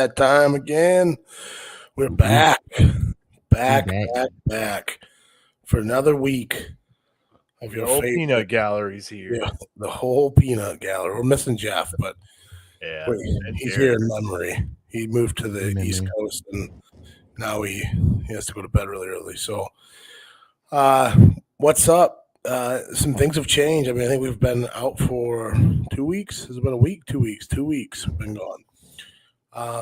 that time again. We're back for another week of your whole favorite peanut gallery's here. Yeah, the whole peanut gallery. We're missing Jeff, but Yeah, he's here in memory. He moved to the East Coast, and now he has to go to bed really early. So, what's up? Some things have changed. I mean, I think we've been out for 2 weeks. Has it been a week? 2 weeks. 2 weeks we've been gone.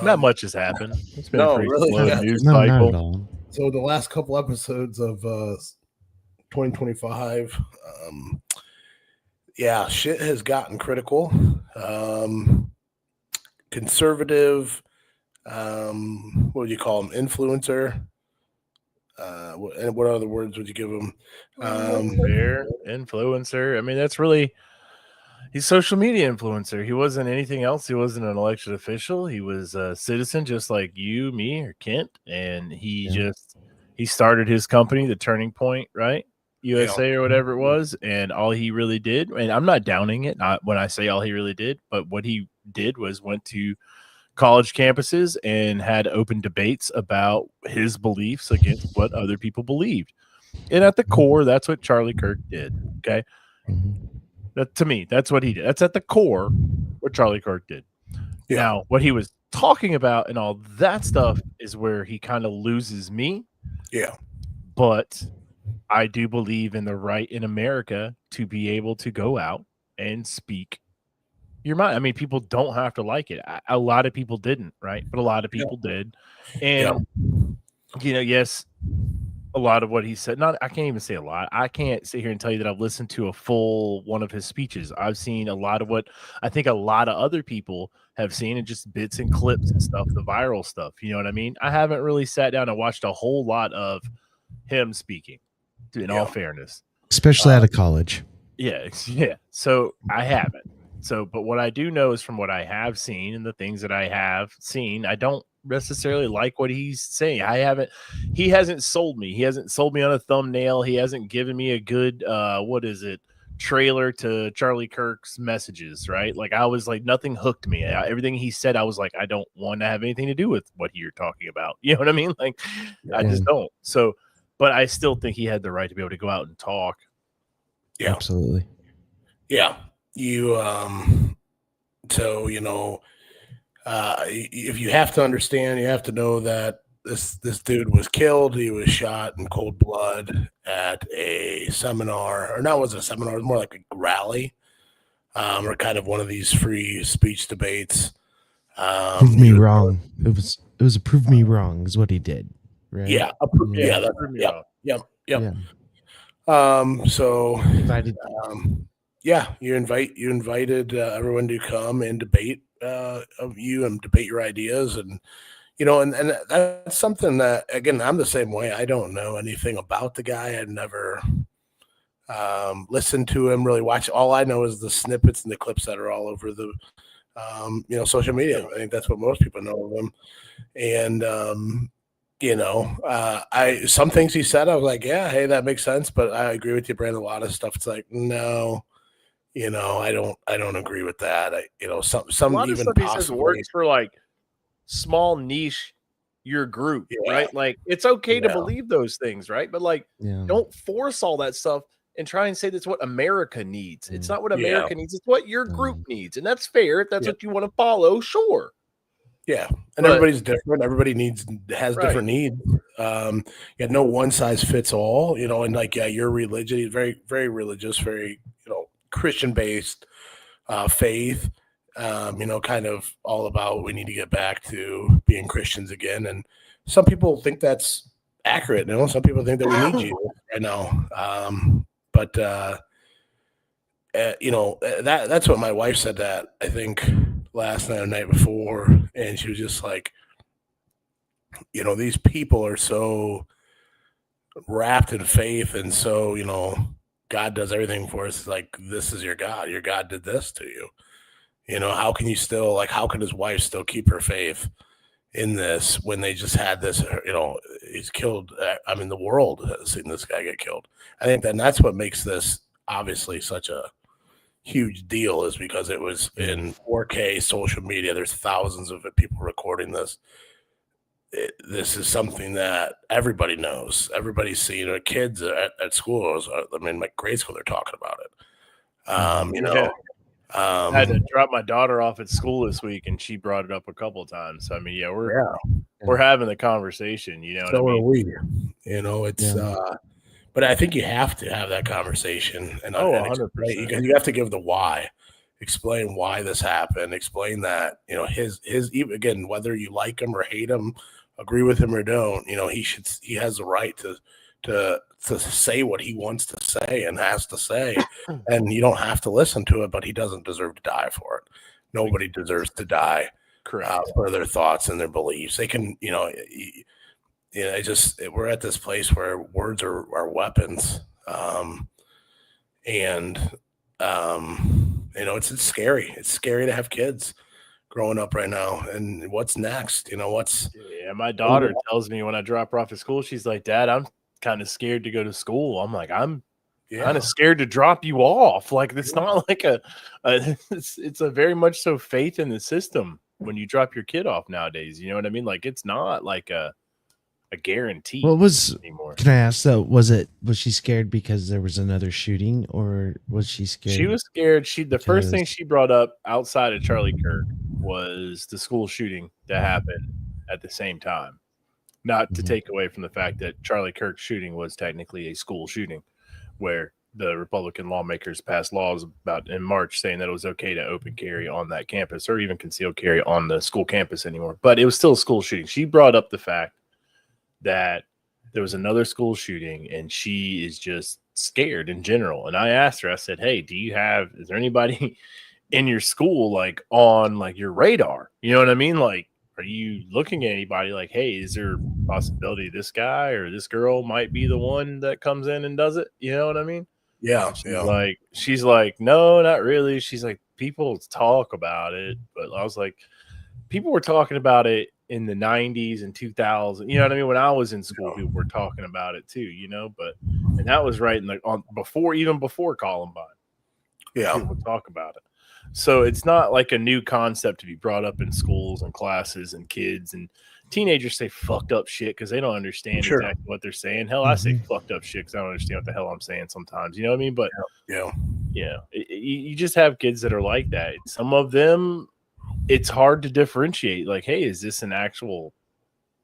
Not much has happened. It's been No, a pretty really, slow yeah. news No, not cycle. at all. So the last couple episodes of 2025, shit has gotten critical. Conservative, what do you call them? Influencer. What other words would you give them? Fair influencer. I mean, that's really, he's a social media influencer. He wasn't anything else. He wasn't an elected official. He was a citizen just like you, me, or Kent. And he started his company, The Turning Point, right? USA or whatever it was. And all he really did, and I'm not downing it, not when I say all he really did, but what he did was went to college campuses and had open debates about his beliefs against what other people believed. And at the core, that's what Charlie Kirk did. Okay. That, to me, that's what he did. That's at the core what Charlie Kirk did. Yeah. Now, what he was talking about and all that stuff is where he kind of loses me. Yeah. But I do believe in the right in America to be able to go out and speak your mind. I mean, people don't have to like it. A lot of people didn't, right? But a lot of people did. And, yes, a lot of what he said, I can't even say a lot. I can't sit here and tell you that I've listened to a full one of his speeches. I've seen a lot of what I think a lot of other people have seen, and just bits and clips and stuff, the viral stuff. You know what I mean? I haven't really sat down and watched a whole lot of him speaking, in all fairness. Especially out of college. Yeah. So I haven't. So, but what I do know is from what I have seen and the things that I have seen, I don't necessarily like what he's saying. He hasn't sold me. He hasn't sold me on a thumbnail. He hasn't given me a good, trailer to Charlie Kirk's messages, right? Like, I was like, nothing hooked me. Everything he said, I was like, I don't want to have anything to do with what you're talking about. You know what I mean? Like, I just don't. So, but I still think he had the right to be able to go out and talk. Yeah, absolutely. Yeah. You, if you have to understand, you have to know that this dude was killed. He was shot in cold blood at a seminar, or not was it a seminar, it was more like a rally, or kind of one of these free speech debates. Prove me wrong. It was a prove me wrong is what he did. Right? Yeah. Yep. So you invited everyone to come and debate of you and debate your ideas, and and that's something that, again, I'm the same way. I don't know anything about the guy. I've never listened to him, really watch. All I know is the snippets and the clips that are all over the social media. I think that's what most people know of him. And some things he said, I was like, yeah, hey, that makes sense. But I agree with you, Brandon. A lot of stuff, it's like, no, I don't agree with that. Some a lot even of stuff he says works for like small niche your group, right? Like, it's okay to believe those things, right? But like, don't force all that stuff and try and say that's what America needs. It's not what America needs. It's what your group needs, and that's fair if that's what you want to follow. Sure. Yeah, and everybody's different. Everybody has different needs. No one size fits all. And like, your religion is very, very religious, very Christian based faith. Kind of all about, we need to get back to being Christians again. And some people think that's accurate. Some people think that we need Jesus right now. But that's what my wife said, that I think last night or night before, and she was just like, these people are so wrapped in faith, and so God does everything for us. Like, this is your God. Your God did this to you. How can you still, like, how can his wife still keep her faith in this when they just had this? He's killed. I mean, the world has seen this guy get killed. I think that's what makes this obviously such a huge deal is because it was in 4K social media. There's thousands of people recording this. This is something that everybody knows. Everybody's seen it. Kids at schools. I mean, like grade school, they're talking about it. You know, I had to drop my daughter off at school this week, and she brought it up a couple of times. So I mean, we're having the conversation. You know, so what I mean? are we. You know, it's. But I think you have to have that conversation, and 100%. You have to give the why. Explain why this happened. Explain that, you know, his again, whether you like him or hate him, agree with him or don't, you know, he has the right to say what he wants to say and has to say, and you don't have to listen to it, but he doesn't deserve to die for it. Nobody deserves to die for their thoughts and their beliefs. They can, you know, we're at this place where words are weapons, you know, it's scary. It's scary to have kids growing up right now. And what's next? You know, my daughter tells me when I drop her off at school, she's like, Dad, I'm kind of scared to go to school. I'm like, I'm kind of scared to drop you off. Like, it's not like it's a very much so faith in the system when you drop your kid off nowadays. You know what I mean? Like, it's not like a guarantee. What was anymore. Can I ask though? Was she scared because there was another shooting, or was she scared? She was scared. The first thing she brought up outside of Charlie Kirk was the school shooting that happened at the same time. Not to take away from the fact that Charlie Kirk's shooting was technically a school shooting, where the Republican lawmakers passed laws about in March saying that it was okay to open carry on that campus or even concealed carry on the school campus anymore. But it was still a school shooting. She brought up the fact that there was another school shooting and she is just scared in general. And I asked her, I said, hey, is there anybody in your school, like on like your radar? You know what I mean? Like, are you looking at anybody like, hey, is there a possibility this guy or this girl might be the one that comes in and does it? You know what I mean? Yeah. She's like, no, not really. She's like, people talk about it. But I was like, people were talking about it in the 90s and 2000, you know what I mean? When I was in school, people were talking about it too, you know, and that was right before Columbine. Yeah. People would talk about it. So it's not like a new concept to be brought up in schools and classes, and kids and teenagers say fucked up shit because they don't understand exactly what they're saying. Hell, I say fucked up shit because I don't understand what the hell I'm saying sometimes, you know what I mean? But you just have kids that are like that. Some of them, it's hard to differentiate. Like, hey, is this an actual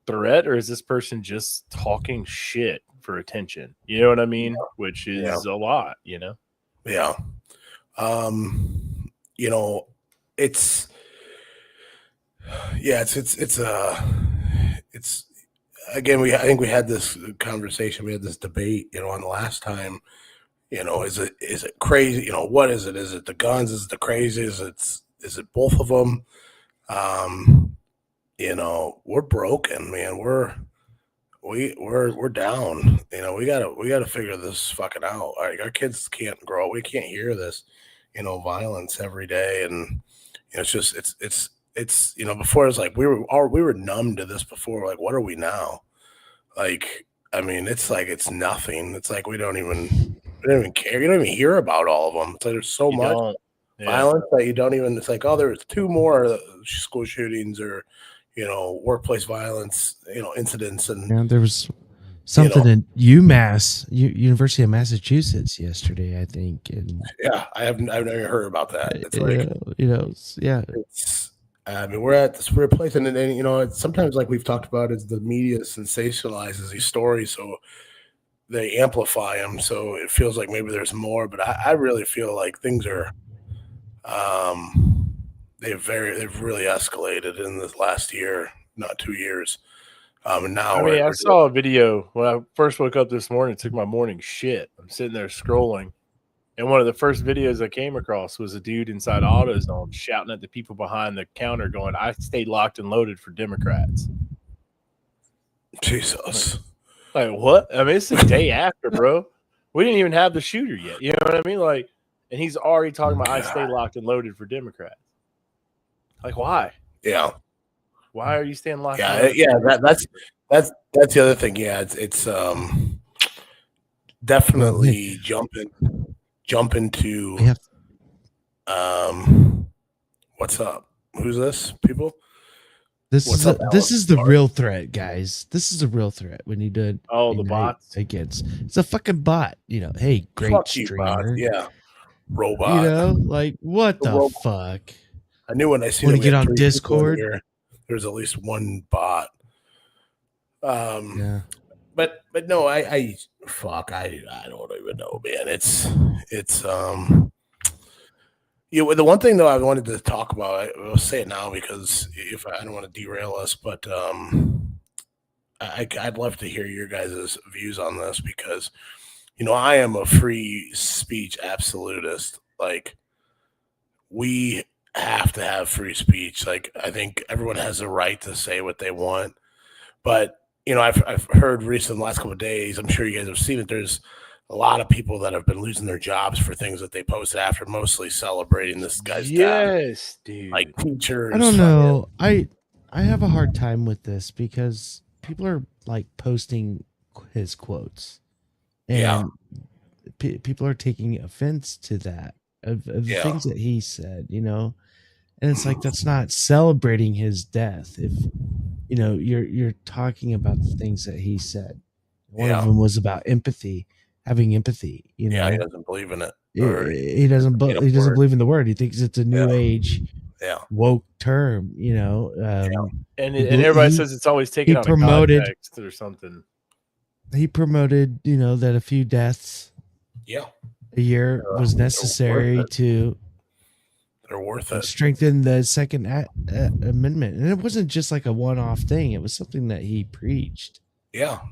threat or is this person just talking shit for attention? You know what I mean? Which is a lot, you know? Yeah. You know, it's again, I think we had this conversation, we had this debate, you know, on the last time, you know, is it crazy? You know, what is it? Is it the guns? Is it the crazy? Is it both of them? You know, we're broken, man. We're down. You know, we gotta figure this fucking out. Like, our kids can't grow. We can't hear this, you know, violence every day. And you know, it's you know, before it's like we were numb to this before. Like, what are we now? Like, I mean, it's like it's nothing. It's like we don't even care. You don't even hear about all of them. It's like there's so much violence that you don't even. It's like, oh, there's 2 more school shootings or, you know, workplace violence, you know, incidents. And there was something in UMass, University of Massachusetts yesterday, I think. And I've never heard about that. It's like, you know, it's. I mean, we're at this weird place, and you know, it's sometimes, like we've talked about, is the media sensationalizes these stories, so they amplify them. So it feels like maybe there's more, but I really feel like things are, they've really escalated in this last year, not 2 years. And now I saw a video when I first woke up this morning, took my morning shit. I'm sitting there scrolling, and one of the first videos I came across was a dude inside AutoZone shouting at the people behind the counter going, I stayed locked and loaded for Democrats. Jesus. Like, what? I mean, it's the day after, bro. We didn't even have the shooter yet. You know what I mean? Like, and he's already talking about I stay locked and loaded for Democrats. Like, why? Yeah. Why are you staying locked? That's the other thing. Yeah, it's definitely jumping to What's up? Who's this? People? This What's is up, this Alan? is the real threat, guys. This is a real threat when you do it. Oh, the bots. Against it's a fucking bot. Hey, great Fuck you, bot. streamer. Yeah, robot. Like what The the robot. fuck? I knew when I seen Want that to we get had on 3 people in Discord? here, there's at least one bot. Yeah. But no, I fuck, I don't even know, man. It's the one thing though I wanted to talk about, I'll say it now because if I don't want to derail us, but I'd love to hear your guys' views on this because I am a free speech absolutist. Like, we have to have free speech. Like, I think everyone has a right to say what they want, but I've heard recently, the last couple of days, I'm sure you guys have seen it, there's a lot of people that have been losing their jobs for things that they posted after, mostly celebrating this guy's death. Yes, dude. Like teachers. I don't know. I have a hard time with this because people are like posting his quotes, and people are taking offense to that of the things that he said. And it's like that's not celebrating his death. If you're talking about the things that he said. One of them was about empathy, having empathy. He doesn't believe in it. He doesn't believe in the word. He thinks it's a new age woke term, and everybody says it's always taken out of context or something. He promoted, that a few deaths a year was necessary to they're worth it. Strengthen the Second Amendment. And it wasn't just like a one-off thing. It was something that he preached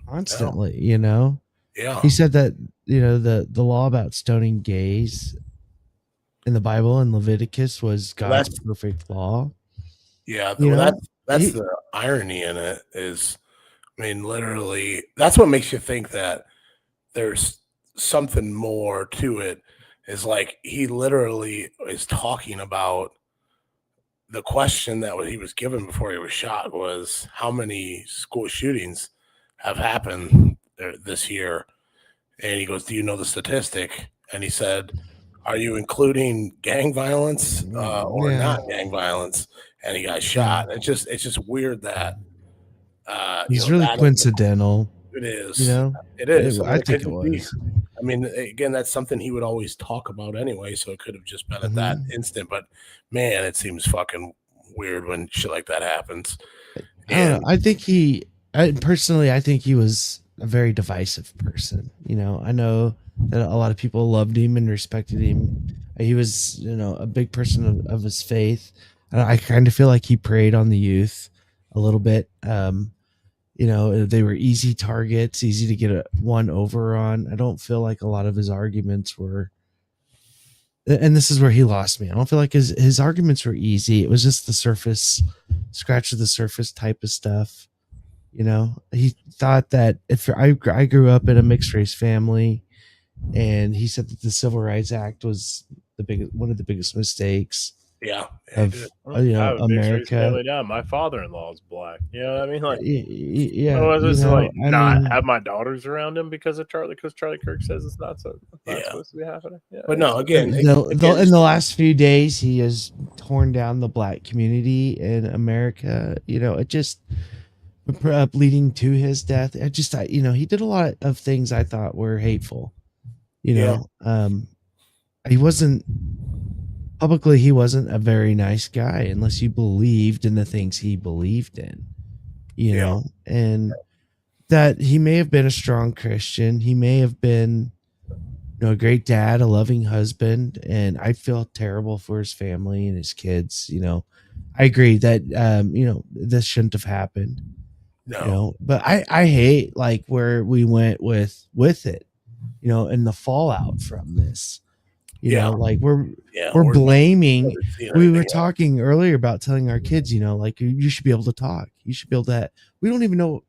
constantly, He said that, the law about stoning gays in the Bible in Leviticus was God's perfect law. Yeah, that's the irony in it is, literally, that's what makes you think that there's something more to it. Is like he literally is talking about the question that he was given before he was shot was how many school shootings have happened this year, and he goes, "Do you know the statistic?" And he said, "Are you including gang violence or not gang violence?" And he got shot. It's just weird that it's really coincidental. It is. It is. I think it was. Again, that's something he would always talk about anyway, so it could have just been at that instant. But man, it seems fucking weird when shit like that happens. I think I think he was a very divisive person. I know that a lot of people loved him and respected him. He was, a big person of his faith. And I kind of feel like he preyed on the youth a little bit. They were easy targets, easy to get one over on. I don't feel like a lot of his arguments were, and this is where he lost me. I don't feel like his arguments were easy. It was just the surface, scratch of the surface type of stuff. He thought that if I grew up in a mixed race family, and he said that the Civil Rights Act was one of the biggest mistakes. Of America. My father-in-law is black. You know what I mean? Like, not have my daughters around him because Charlie Kirk says it's not supposed to be happening. Yeah. But no, again, in the last few days, he has torn down the black community in America. It just leading to his death. He did a lot of things I thought were hateful. He wasn't. Publicly, he wasn't a very nice guy unless you believed in the things he believed in, and that he may have been a strong Christian. He may have been, a great dad, a loving husband. And I feel terrible for his family and his kids. I agree that, this shouldn't have happened, but I hate like where we went with it, and the fallout from this. We're blaming. We were talking earlier about telling our kids, like you should be able to talk. You should be able to. We don't even know.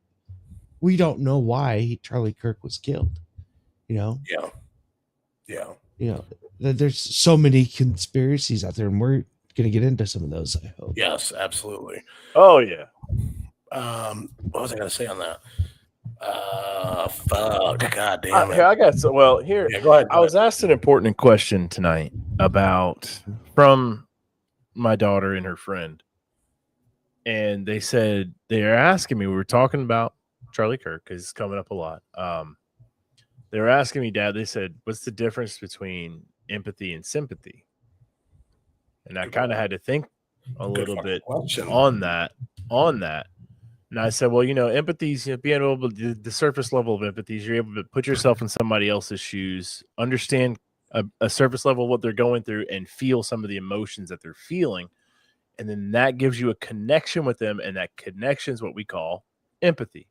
We don't know why Charlie Kirk was killed. There's so many conspiracies out there, and we're gonna get into some of those. I hope. Yes, absolutely. Oh yeah. What was I gonna say on that? Fuck, god damn it. Here, I got go ahead. I was asked an important question tonight about from my daughter and her friend. And they said, they're asking me, we were talking about Charlie Kirk because it's coming up a lot. They were asking me, Dad, they said, what's the difference between empathy and sympathy? And I kind of had to think a little bit on that. And I said, well, empathy is being able to, the surface level of empathy is you're able to put yourself in somebody else's shoes, understand a surface level of what they're going through, and feel some of the emotions that they're feeling. And then that gives you a connection with them. And that connection is what we call empathy.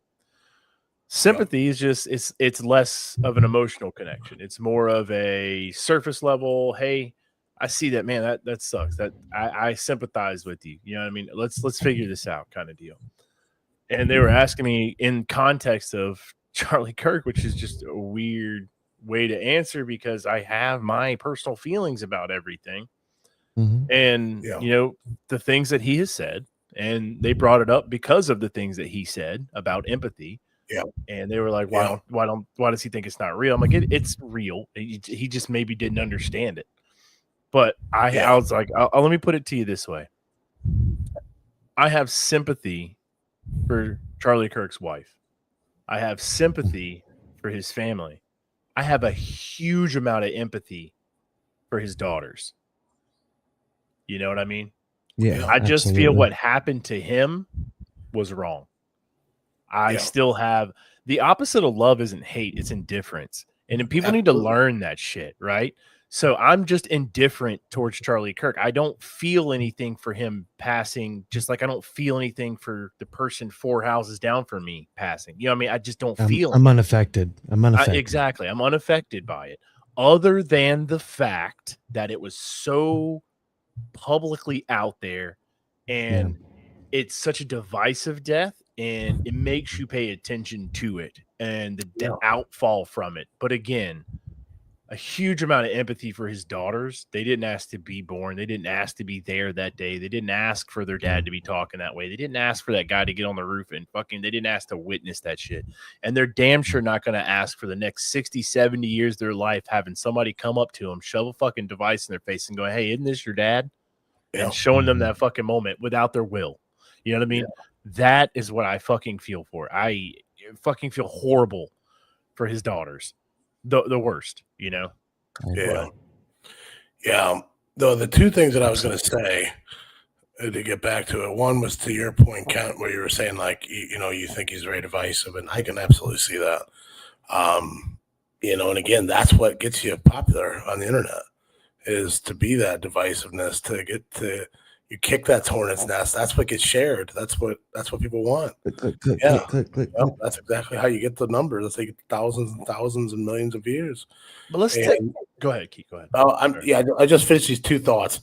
Sympathy is just, it's less of an emotional connection. It's more of a surface level. Hey, I see that, man, that sucks. That I sympathize with you. You know what I mean? Let's figure this out kind of deal. And they were asking me in context of Charlie Kirk, which is just a weird way to answer because I have my personal feelings about everything. And, the things that he has said, and they brought it up because of the things that he said about empathy. Yeah. And they were like, why does he think it's not real? I'm like, it's real. He just maybe didn't understand it. But I was like, let me put it to you this way. I have sympathy for Charlie Kirk's wife. I have sympathy for his family. I have a huge amount of empathy for his daughters. You know what I mean? Yeah. I just feel what happened to him was wrong. I still have the opposite of love isn't hate, it's indifference. And people need to learn that shit, right? So I'm just indifferent towards Charlie Kirk. I don't feel anything for him passing, just like I don't feel anything for the person 4 houses down from me passing. You know what I mean? I just don't feel I'm unaffected. Exactly. I'm unaffected by it. Other than the fact that it was so publicly out there and it's such a divisive death and it makes you pay attention to it and the outfall from it. But again, a huge amount of empathy for his daughters. They didn't ask to be born. They didn't ask to be there that day. They didn't ask for their dad to be talking that way. They didn't ask for that guy to get on the roof and they didn't ask to witness that shit. And they're damn sure not going to ask for the next 60, 70 years of their life having somebody come up to them, shove a fucking device in their face and go, hey, isn't this your dad? And showing them that fucking moment without their will. You know what I mean? That is what I fucking feel for. I fucking feel horrible for his daughters. The worst, Yeah. Though the two things that I was going to say to get back to it, one was to your point, Kent, where you were saying like, you think he's very divisive, and I can absolutely see that. And again, that's what gets you popular on the internet is to be that divisiveness, to get to you kick that hornet's nest. That's what gets shared. That's what people want. Click. That's exactly how you get the numbers. That's like thousands and thousands and millions of views. But go ahead, Keith. Go ahead. I just finished these two thoughts.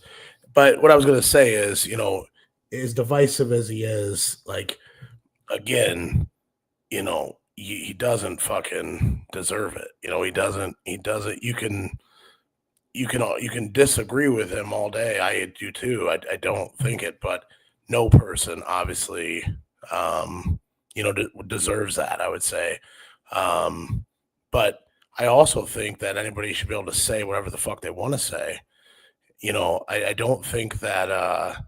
But what I was going to say is, as divisive as he is, like, again, he doesn't fucking deserve it. He doesn't. You can disagree with him all day. I do too. I don't think it, but no person obviously, deserves that, I would say. But I also think that anybody should be able to say whatever the fuck they want to say. I don't think that,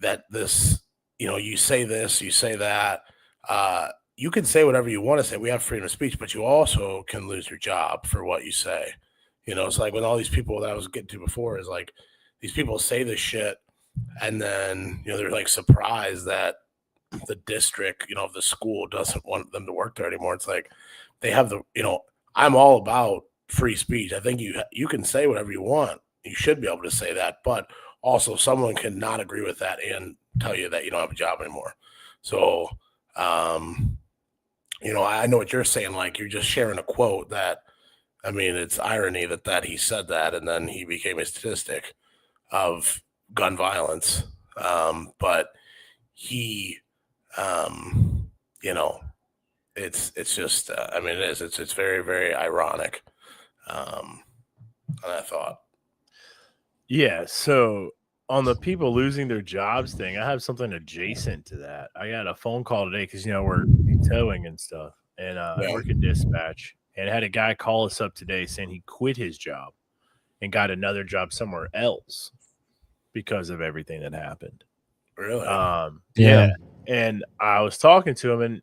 that this, you say this, you say that, you can say whatever you want to say. We have freedom of speech, but you also can lose your job for what you say. It's like when all these people that I was getting to before is like these people say this shit and then, they're like surprised that the district, the school doesn't want them to work there anymore. It's like they have I'm all about free speech. I think you can say whatever you want. You should be able to say that, but also someone can not agree with that and tell you that you don't have a job anymore. So, I know what you're saying. Like you're just sharing a quote that, I mean, it's irony that he said that, and then he became a statistic of gun violence. But he, it's just, it is. It's very, very ironic. And I thought, yeah. So on the people losing their jobs thing, I have something adjacent to that. I got a phone call today because we're towing and stuff, and I work at dispatch. And had a guy call us up today saying he quit his job and got another job somewhere else. because of everything that happened. Really? Yeah. And I was talking to him, and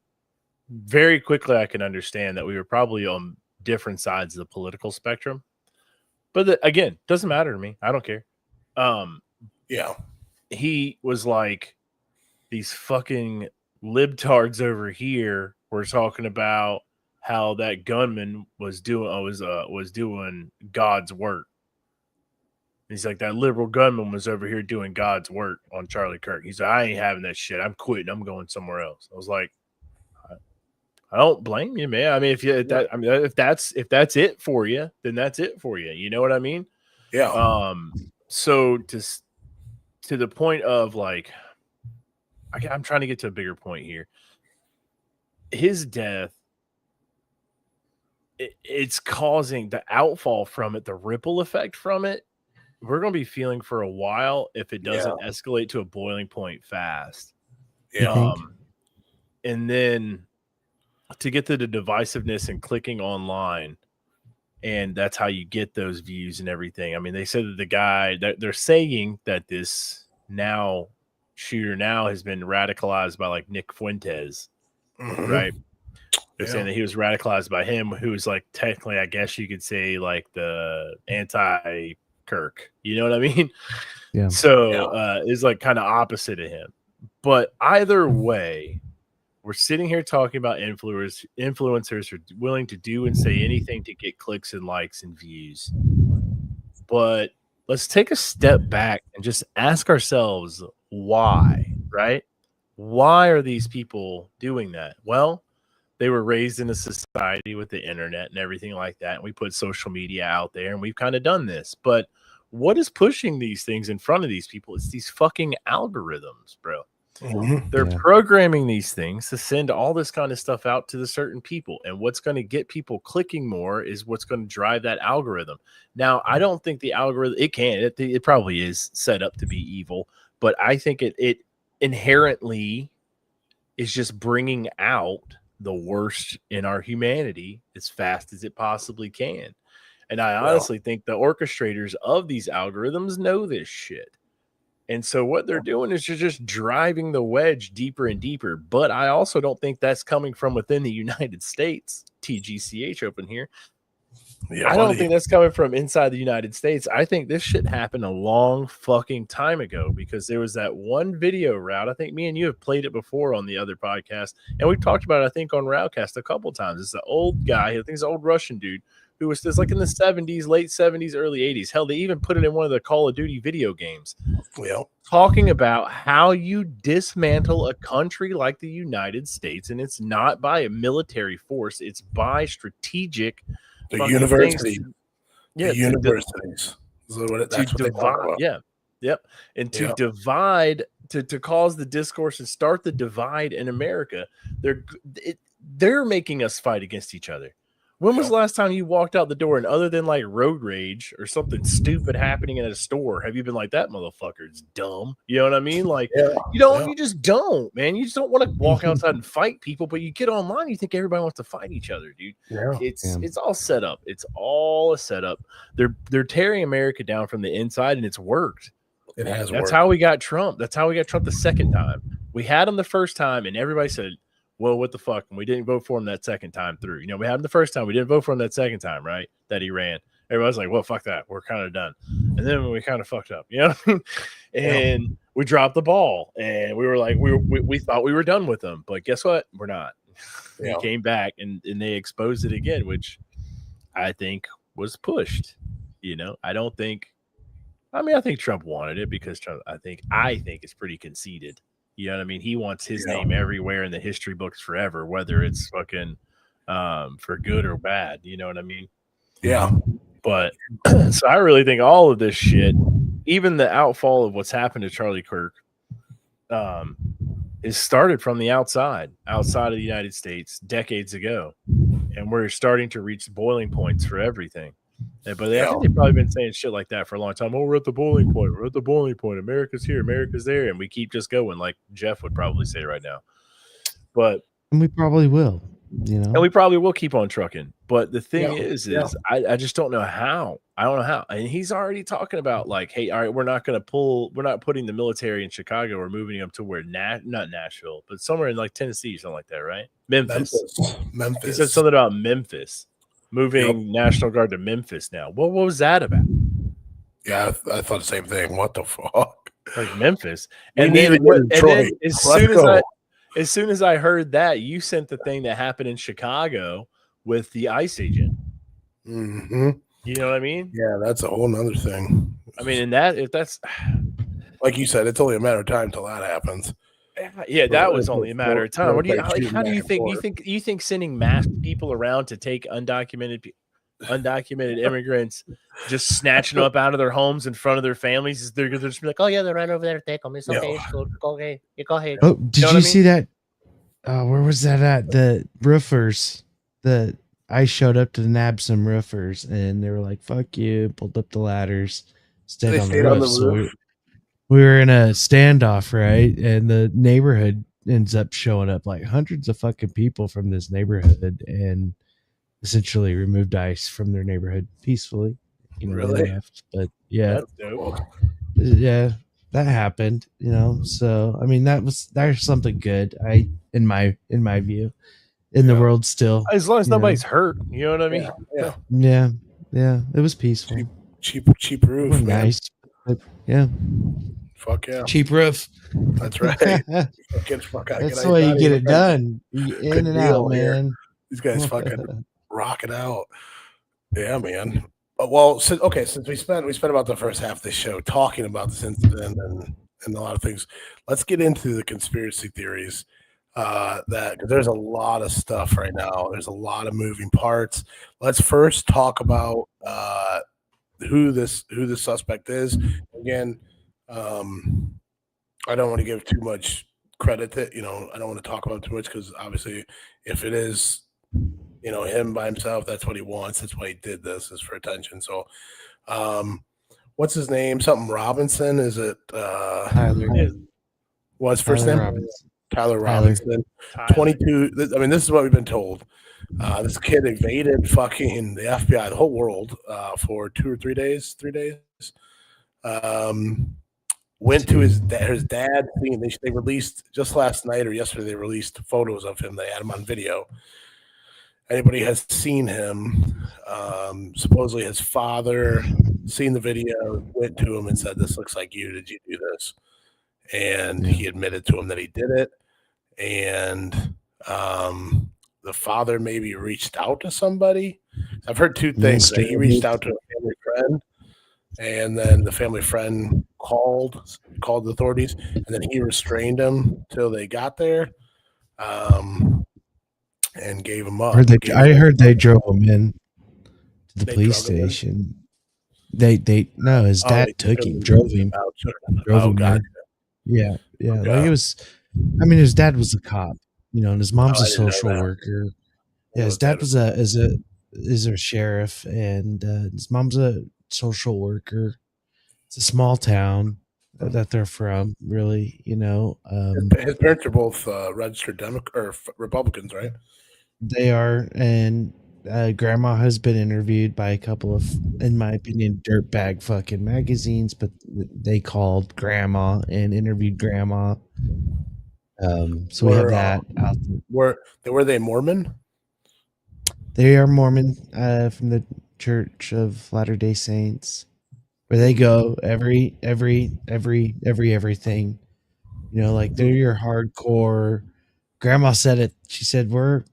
very quickly I can understand that we were probably on different sides of the political spectrum. But again, doesn't matter to me. I don't care. Yeah. He was like, these fucking libtards over here were talking about how that gunman was doing God's work. He's like, that liberal gunman was over here doing God's work on Charlie Kirk. He's like, I ain't having that shit. I'm quitting. I'm going somewhere else. I was like, I don't blame you, man. I mean, if that's it for you, then that's it for you. You know what I mean? Yeah. So to the point of like, I'm trying to get to a bigger point here. His death, it's causing the outfall from it, the ripple effect from it. We're going to be feeling for a while if it doesn't escalate to a boiling point fast. Yeah. And then to get to the divisiveness and clicking online, and that's how you get those views and everything. I mean, they said that the guy that they're saying that this shooter has been radicalized by like Nick Fuentes, right? They're saying that he was radicalized by him, who was like technically, I guess you could say, like the anti-Kirk. You know what I mean? Yeah. So is like kind of opposite of him. But either way, we're sitting here talking about influencers are willing to do and say anything to get clicks and likes and views. But let's take a step back and just ask ourselves why, right? Why are these people doing that? Well, they were raised in a society with the internet and everything like that. And we put social media out there, and we've kind of done this. But what is pushing these things in front of these people? It's these fucking algorithms, bro. They're programming these things to send all this kind of stuff out to the certain people. And what's going to get people clicking more is what's going to drive that algorithm. Now, I don't think the algorithm, it probably is set up to be evil, but I think it inherently is just bringing out the worst in our humanity as fast as it possibly can. And I honestly think the orchestrators of these algorithms know this shit. And so what they're doing is just driving the wedge deeper and deeper. But I also don't think that's coming from within the United States. TGCH open here. Yeah, I don't think that's coming from inside the United States. I think this shit happened a long fucking time ago, because there was that one video route. I think me and you have played it before on the other podcast. And we've talked about it, I think, on Routcast a couple times. It's the old guy. I think it's an old Russian dude who was just like in the 70s, late 70s, early 80s. Hell, they even put it in one of the Call of Duty video games. Talking about how you dismantle a country like the United States. And it's not by a military force. It's by strategic the university. The universities. That's what they talk about. Yeah. Yep. And to divide, to cause the discourse and start the divide in America, they're making us fight against each other. When was the last time you walked out the door, and other than like road rage or something stupid happening at a store, have you been like, that motherfucker's dumb? You know what I mean? Like, you just don't, man. You just don't want to walk outside and fight people, but you get online, you think everybody wants to fight each other, dude. It's all set up. It's all a setup. They're tearing America down from the inside, and it's worked. It has worked. That's how we got Trump. That's how we got Trump the second time. We had him the first time, and everybody said, well, what the fuck? And we didn't vote for him that second time through. You know, we had him the first time. We didn't vote for him that second time, right? That he ran. Everybody's like, well, fuck that. We're kind of done. And then we kind of fucked up. You know what I mean? And we dropped the ball. And we were like, we thought we were done with him. But guess what? We're not. He came back, and they exposed it again, which I think was pushed. You know, I think Trump wanted it, because Trump, I think it's pretty conceited. You know what I mean? He wants his name everywhere in the history books forever, whether it's fucking for good or bad. You know what I mean? Yeah. But so I really think all of this shit, even the outfall of what's happened to Charlie Kirk, is started from the outside of the United States decades ago. And we're starting to reach boiling points for everything. But I think they've probably been saying shit like that for a long time. Oh, we're at the boiling point. We're at the boiling point. America's here. America's there. And we keep just going, like Jeff would probably say right now. And we probably will. And we probably will keep on trucking. But the thing is I just don't know how. I don't know how. And he's already talking about like, hey, all right, we're not putting the military in Chicago. We're moving them to where not Nashville, but somewhere in like Tennessee or something like that, right? Memphis. He said something about Memphis. Moving National Guard to Memphis now. What was that about? Yeah, I thought the same thing. What the fuck? Like Memphis. And then as soon as I heard that, you sent the thing that happened in Chicago with the ICE agent. Mm-hmm. You know what I mean? Yeah, that's a whole nother thing. I mean, if that's like you said, it's only a matter of time till that happens. Yeah, that was only a matter of time. What do you like? How do you think? You think sending masked people around to take undocumented immigrants, just snatching them up out of their homes in front of their families, they're just be like, oh yeah, they're right over there to take them. It's okay. Go ahead. You go ahead. Oh, did you see that? Where was that at? The roofers. I showed up to nab some roofers, and they were like, "Fuck you!" Pulled up the ladders, stayed on the roof. So we were in a standoff, right? And the neighborhood ends up showing up, like hundreds of fucking people from this neighborhood, and essentially removed ICE from their neighborhood peacefully. Really? They left. But yeah, that's dope. Yeah, that happened. So I mean, there's something good. In my view, in the world still. As long as nobody's hurt, you know what I mean? Yeah. It was peaceful. Cheap roof, man. Nice. Yeah. Fuck yeah. Cheap roof. That's right. That's the way you get it done. You in and out, man. These guys fucking rock it out. Yeah, man. Well, since we spent about the first half of the show talking about this incident and a lot of things, let's get into the conspiracy theories. That there's a lot of stuff right now. There's a lot of moving parts. Let's first talk about who this suspect is. Again, I don't want to give too much credit to, I don't want to talk about too much because obviously if it is, him by himself, that's what he wants. That's why he did this, is for attention. So, what's his name? Something Robinson? Is it Tyler? What's first name? Robinson. Tyler Robinson. 22. I mean, this is what we've been told. This kid evaded fucking the FBI, the whole world, for 2 or 3 days. 3 days. Went to his dad. They released just last night or yesterday. They released photos of him. They had him on video. Anybody has seen him? Supposedly his father seen the video, went to him and said, "This looks like you. Did you do this?" And he admitted to him that he did it. And the father maybe reached out to somebody. I've heard two things. That he reached out to a family friend, and then the family friend called the authorities, and then he restrained him till they got there, and gave him up. I heard they drove him in to the police station. No, his dad took him, drove him. Gotcha. Yeah. Like it was. I mean, his dad was a cop, and his mom's a social worker. Yeah, his dad is a sheriff, and his mom's a social worker. It's a small town that they're from, really. His parents are both registered Democrat or Republicans, right? They are, and Grandma has been interviewed by a couple of, in my opinion, dirtbag fucking magazines, but they called Grandma and interviewed Grandma. So we have that out there. Were they Mormon? They are Mormon, from the Church of Latter-day Saints, where they go every everything. Like they're your hardcore. Grandma said it. She said, we're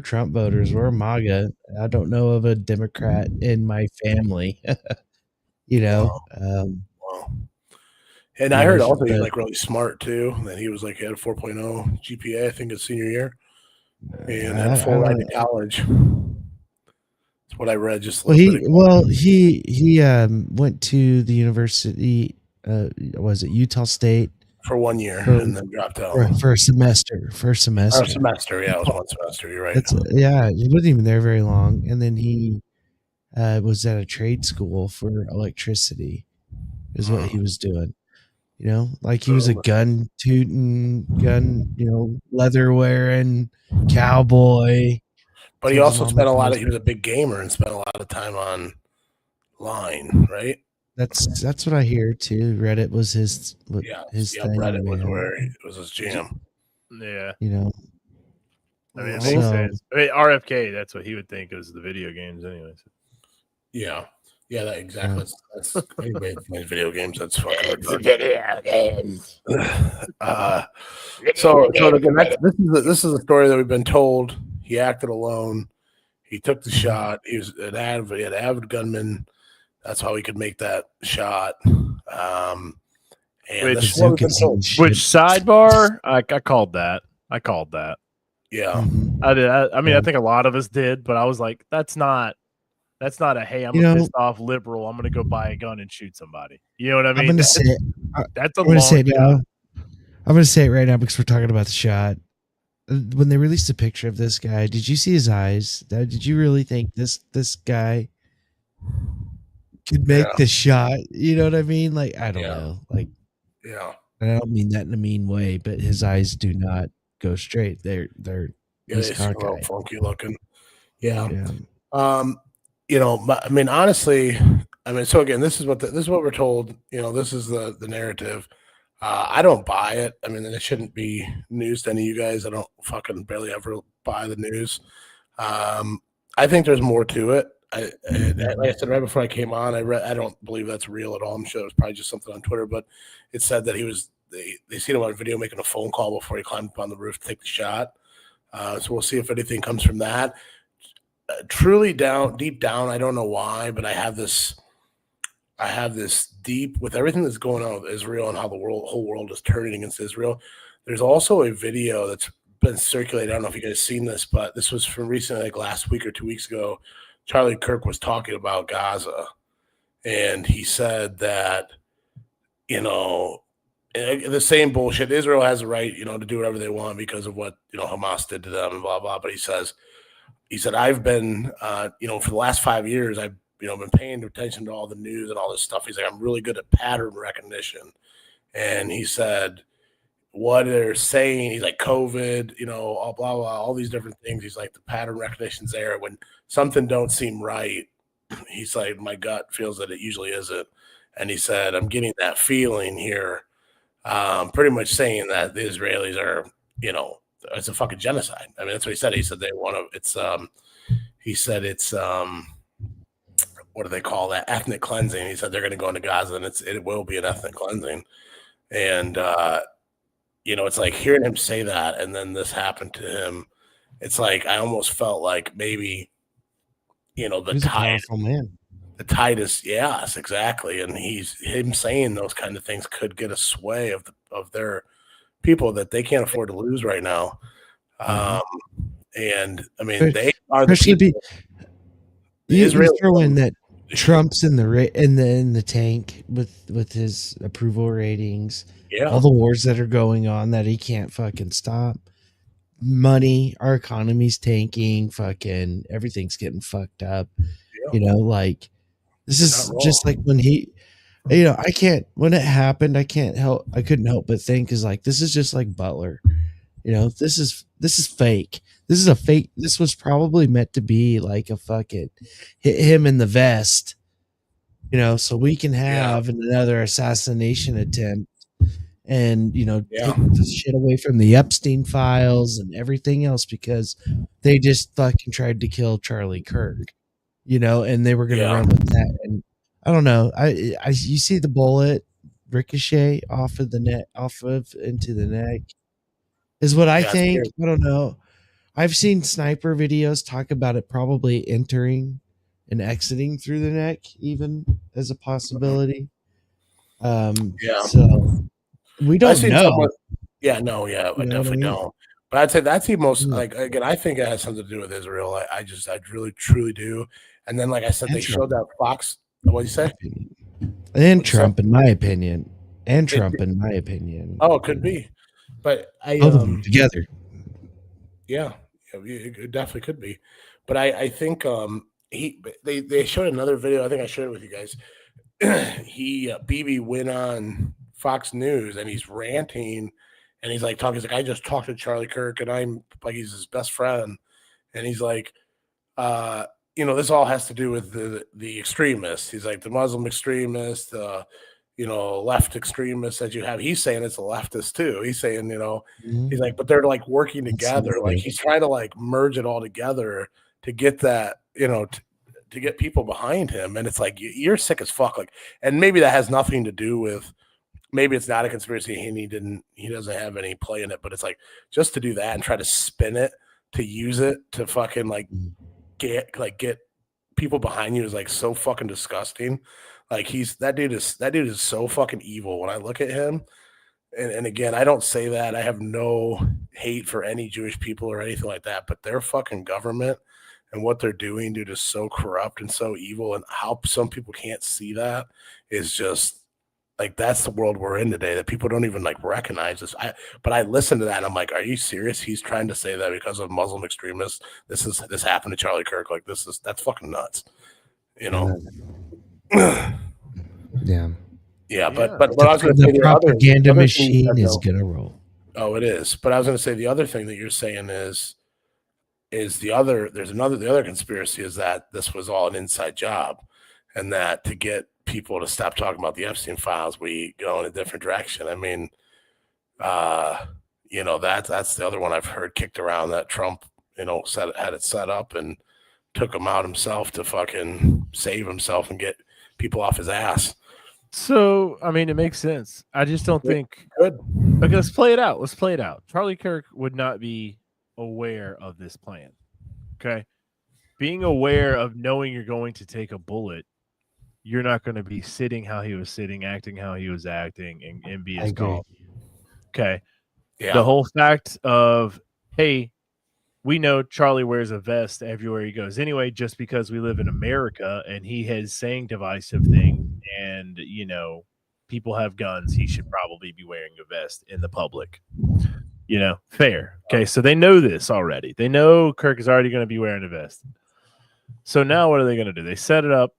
Trump voters. We're MAGA. I don't know of a Democrat in my family. Wow. And I heard also he's like really smart too. That he was like, he had a 4.0 GPA, I think, his senior year, and had full ride to college. That's what I read. Just he went to the university. Was it Utah State for 1 year and then dropped out for a semester? Yeah, it was 1 semester. You're right. He wasn't even there very long, and then he was at a trade school for electricity. Is what he was doing. Like he was a gun tooting, leather wearing cowboy. But he Sends also him spent a lot of. messages. He was a big gamer and spent a lot of time online, right? That's what I hear too. Reddit was his thing, Reddit was man. where it was his jam. Yeah. You know, I mean, it So- makes sense. I mean, RFK, that's what he would think was the video games, anyways. Yeah, that exactly. That's anybody that plays video games. That's fucking retarded. Video games. So again, this is a story that we've been told. He acted alone. He took the shot. He was an avid gunman. That's how he could make that shot. And Which- this is what we've been told. Which sidebar? I called that. Yeah, Mhm. I did. I mean, Yeah. I think a lot of us did, but I was like, that's not a hey, I'm You a know- pissed off liberal. I'm gonna go buy a gun and shoot somebody. You know what I mean? I'm gonna That's- say it. that's a I'm gonna say it long now. I'm gonna say it right now because we're talking about the shot. When they released a picture of this guy, did you see his eyes? Did you really think this guy could make Yeah. the shot? You know what I mean? Like, I don't Yeah. know. Like, yeah. and I don't mean that in a mean way, but his eyes do not go straight. They're Yeah, he's they seem a little cockeyed. funky looking. Yeah. Yeah. I mean, honestly, so again, this is what we're told. This is the narrative. I don't buy it. I mean, it shouldn't be news to any of you guys. I don't fucking barely ever buy the news. I think there's more to it. Like I said right before I came on, I don't believe that's real at all. I'm sure it was probably just something on Twitter, but it said that they seen him on video making a phone call before he climbed up on the roof to take the shot. So we'll see if anything comes from that. Truly deep down, I don't know why, but I have this deep, with everything that's going on with Israel and how the whole world is turning against Israel. There's also a video that's been circulated. I don't know if you guys seen this, but this was from recently, like last week or 2 weeks ago. Charlie Kirk was talking about Gaza, and he said that, the same bullshit. Israel has a right, to do whatever they want because of what, Hamas did to them and blah, blah. But he said, I've been, for the last 5 years, I've, been paying attention to all the news and all this stuff. He's like, I'm really good at pattern recognition. And he said, what they're saying, he's like, COVID, all blah, blah, all these different things. He's like, the pattern recognition's there. When something don't seem right, he's like, my gut feels that it usually isn't. And he said, I'm getting that feeling here, pretty much saying that the Israelis are, it's a fucking genocide. I mean, that's what he said. He said they want to, it's what do they call that? Ethnic cleansing. He said they're going to go into Gaza and it will be an ethnic cleansing. And, it's like hearing him say that and then this happened to him. It's like I almost felt like maybe, the He's a tide. powerful man. The tide is, yes, exactly. And him saying those kind of things could get a sway of their people that they can't afford to lose right now. And I mean, they are the Especially people. you Israel- throw in that Trump's in the tank with his approval ratings. Yeah. All the wars that are going on that he can't fucking stop. Money, our economy's tanking, fucking everything's getting fucked up. Yeah. Like this You're is not just wrong. like when when it happened, I couldn't help but think is like, this is just like Butler. This is fake. This is a fake. This was probably meant to be like a fucking hit him in the vest, so we can have another assassination attempt and, take the shit away from the Epstein files and everything else because they just fucking tried to kill Charlie Kirk, and they were going to run with that. And I don't know. You see the bullet ricochet off of into the neck is what I Yeah, it's think. weird. I don't know. I've seen sniper videos talk about it probably entering and exiting through the neck, even as a possibility. So we don't know. I You know what I definitely mean? don't. But I'd say that's the most Yeah. like again. I think it has something to do with Israel. I really truly do. And then, like I said, And they Trump. showed that Fox. What do you say? And What'd you say? Trump, in my opinion. And Trump, in my opinion. Oh, it could be. But Both of them together. yeah, it definitely could be. But I think they showed another video. I think I shared it with you guys. BB went on Fox News and he's ranting and he's like talking. He's like, I just talked to Charlie Kirk and I'm like, he's his best friend. And he's like, this all has to do with the extremists. He's like the Muslim extremists, the left extremists that you have. He's saying it's a leftist too. He's saying, he's like, but they're like working together. Like he's trying to like merge it all together to get that, to get people behind him. And it's like, you're sick as fuck. Like, and maybe that has nothing to do with, maybe it's not a conspiracy and he doesn't have any play in it, but it's like, just to do that and try to spin it, to use it to fucking like get people behind you is like so fucking disgusting. Like that dude is so fucking evil when I look at him. And again, I don't say that. I have no hate for any Jewish people or anything like that, but their fucking government and what they're doing, dude, is so corrupt and so evil. And how some people can't see that is just like, that's the world we're in today, that people don't even like recognize this. But I listen to that and I'm like, are you serious? He's trying to say that because of Muslim extremists, this happened to Charlie Kirk. Like that's fucking nuts. Yeah. Yeah, but I was going to say the propaganda machine is gonna roll. Oh, it is. But I was going to say the other thing that you're saying is the other conspiracy is that this was all an inside job, and that to get people to stop talking about the Epstein files, we go in a different direction. I mean, that's the other one I've heard kicked around, that Trump, had it set up and took him out himself to fucking save himself and get people off his ass. So, I mean, it makes sense. I just don't think. Good. Okay, let's play it out. Charlie Kirk would not be aware of this plan. Okay. Being aware of knowing you're going to take a bullet, you're not going to be sitting how he was sitting, acting how he was acting, and be as calm. Okay. Yeah. The whole fact of, hey, we know Charlie wears a vest everywhere he goes anyway, just because we live in America and he has saying divisive things and, people have guns, he should probably be wearing a vest in the public. Fair. Okay, so they know this already. They know Kirk is already going to be wearing a vest. So now what are they going to do? They set it up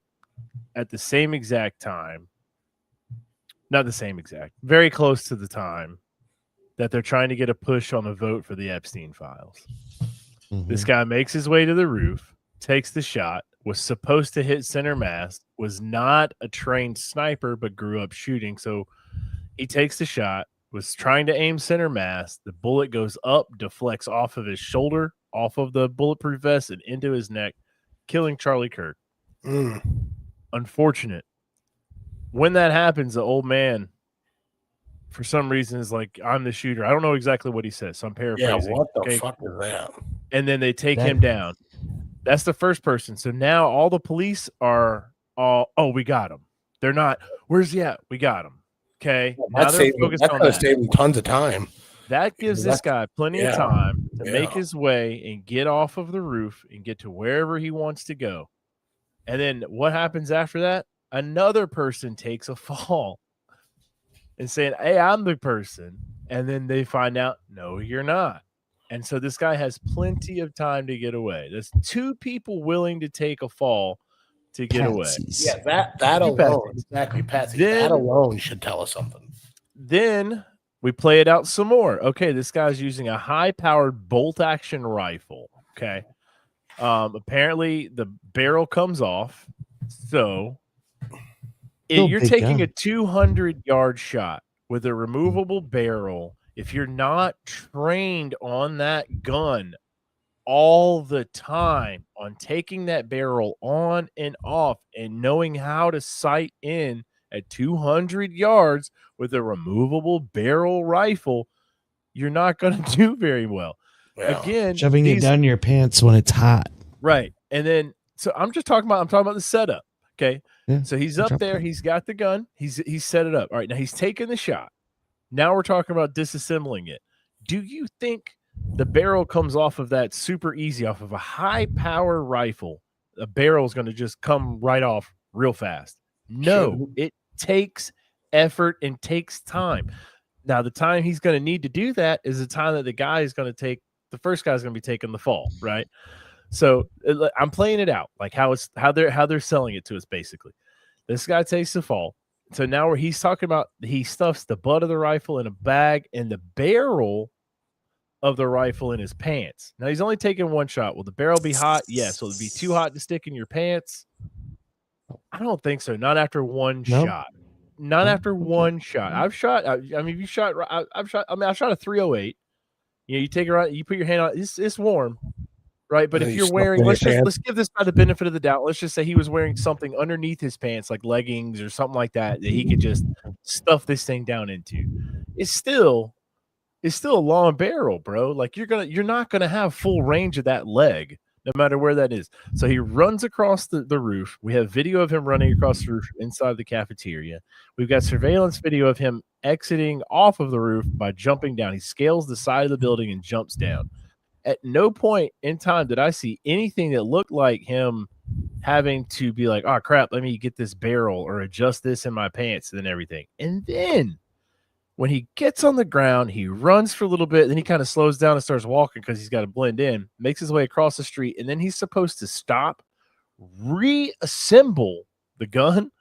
at the same exact time. Not the same exact. Very close to the time that they're trying to get a push on a vote for the Epstein files. Mm-hmm. This guy makes his way to the roof, takes the shot, was supposed to hit center mass, was not a trained sniper, but grew up shooting. So he takes the shot, was trying to aim center mass. The bullet goes up, deflects off of his shoulder, off of the bulletproof vest, and into his neck, killing Charlie Kirk. Unfortunate. When that happens, the old man, for some reason, is like, I'm the shooter. I don't know exactly what he says, so I'm paraphrasing. Yeah, what the fuck is that? And then they take him down. That's the first person. So now all the police are we got him. They're not, where's he at? We got him. Okay. Well, now they're focused on that. Saving tons of time. That gives this guy plenty of time to make his way and get off of the roof and get to wherever he wants to go. And then what happens after that? Another person takes a fall and saying, hey, I'm the person. And then they find out, no, you're not. And so this guy has plenty of time to get away. There's two people willing to take a fall to get away. Yeah, that alone, exactly, Patsy. That alone should tell us something. Then we play it out some more. Okay, this guy's using a high-powered bolt-action rifle. Okay. Apparently the barrel comes off. So you're taking a 200-yard shot with a removable barrel. If you're not trained on that gun all the time, on taking that barrel on and off and knowing how to sight in at 200 yards with a removable barrel rifle, you're not going to do very well. Again, shoving it down your pants when it's hot. Right. And then, so I'm talking about the setup. Okay. Yeah, so he's up there. He's got the gun. He's set it up. All right. Now he's taking the shot. Now we're talking about disassembling it. Do you think the barrel comes off of that super easy, off of a high power rifle? The barrel is going to just come right off real fast. No, it takes effort and takes time. Now, the time he's going to need to do that is the time that the guy is going to take. The first guy's going to be taking the fall, right? So I'm playing it out, like how they're selling it to us. Basically, this guy takes the fall. So now he's talking about, he stuffs the butt of the rifle in a bag, and the barrel of the rifle in his pants. Now he's only taking one shot. Will the barrel be hot? Yes. Will it be too hot to stick in your pants? I don't think so. Not after one shot. Not after one shot. I've shot. I mean, you shot. I've shot. I mean, I shot a 308. You know, you take it right. You put your hand on. It's warm, right? But if you're wearing, let's give this guy the benefit of the doubt. Let's just say he was wearing something underneath his pants, like leggings or something like that he could just stuff this thing down into. It's still a long barrel, bro. Like you're not gonna have full range of that leg, no matter where that is. So he runs across the roof. We have video of him running across the roof inside the cafeteria. We've got surveillance video of him exiting off of the roof by jumping down. He scales the side of the building and jumps down. At no point in time did I see anything that looked like him having to be like, oh crap, let me get this barrel or adjust this in my pants and everything. And then when he gets on the ground, he runs for a little bit, then he kind of slows down and starts walking because he's got to blend in, makes his way across the street, and then he's supposed to stop, reassemble the gun,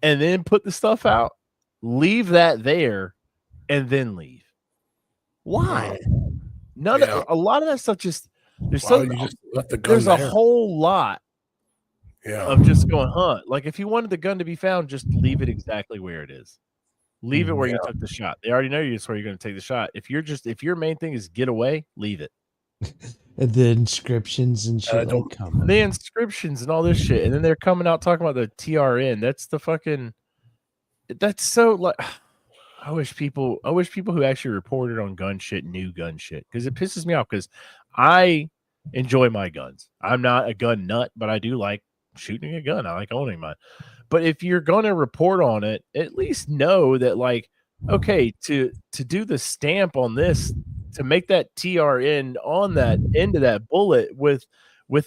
and then put the stuff out, leave that there, and then leave. Why? A lot of that stuff just there's a whole lot of just going, like if you wanted the gun to be found, just leave it exactly where it is. Leave it where you took the shot. They already know it's where you're going to take the shot. If your main thing is get away, leave it. And the inscriptions and shit the inscriptions and all this shit, and then they're coming out talking about the TRN. That's so like. I wish people who actually reported on gun shit knew gun shit, because it pisses me off, because I enjoy my guns. I'm not a gun nut, but I do like shooting a gun. I like owning mine. But if you're going to report on it, at least know that, like, okay, to do the stamp on this, to make that TRN on that end of that bullet with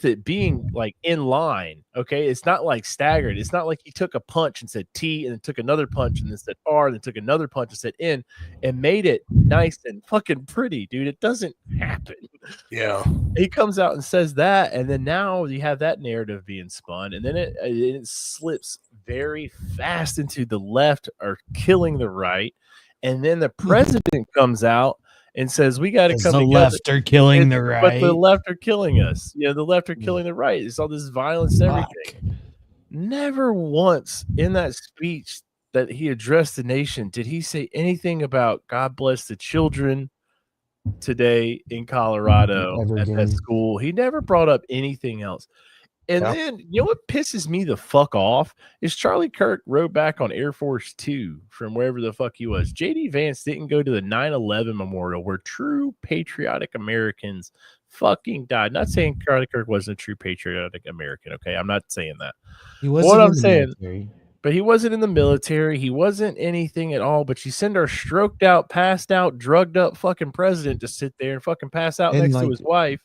it being like in line, okay, it's not like staggered. It's not like he took a punch and said T and then took another punch and then said R and then took another punch and said N and made it nice and fucking pretty, dude. It doesn't happen. Yeah, he comes out and says that, and then now you have that narrative being spun, and then it slips very fast into the left are killing the right, and then the president comes out and says, we got to come together. The left are killing the right. But the left are killing us. You know, the left are killing the right. It's all this violence and everything. Never once in that speech that he addressed the nation did he say anything about God bless the children today in Colorado at that school. He never brought up anything else. And then, you know what pisses me the fuck off is Charlie Kirk rode back on Air Force 2 from wherever the fuck he was. J.D. Vance didn't go to the 9/11 memorial where true patriotic Americans fucking died. Not saying Charlie Kirk wasn't a true patriotic American, okay? I'm not saying that. He wasn't but he wasn't in the military. He wasn't anything at all. But you send our stroked out, passed out, drugged up fucking president to sit there and fucking pass out next to his wife.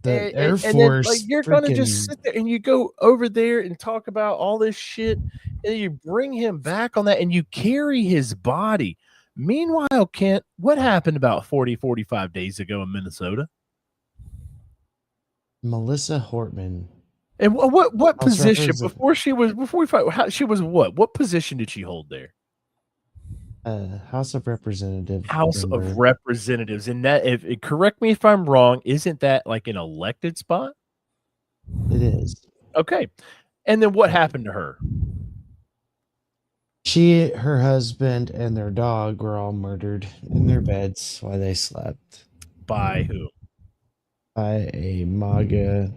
The Air Force, then, you're gonna just sit there and you go over there and talk about all this shit, and you bring him back on that, and you carry his body. Meanwhile, Kent, what happened about 45 days ago in Minnesota? Melissa Hortman. And what position before we fight? She was what? What position did she hold there? House of Representatives. House of Representatives. And that, correct me if I'm wrong, isn't that like an elected spot? It is. Okay. And then what happened to her? Her husband, and their dog were all murdered in their beds while they slept. By who? By a MAGA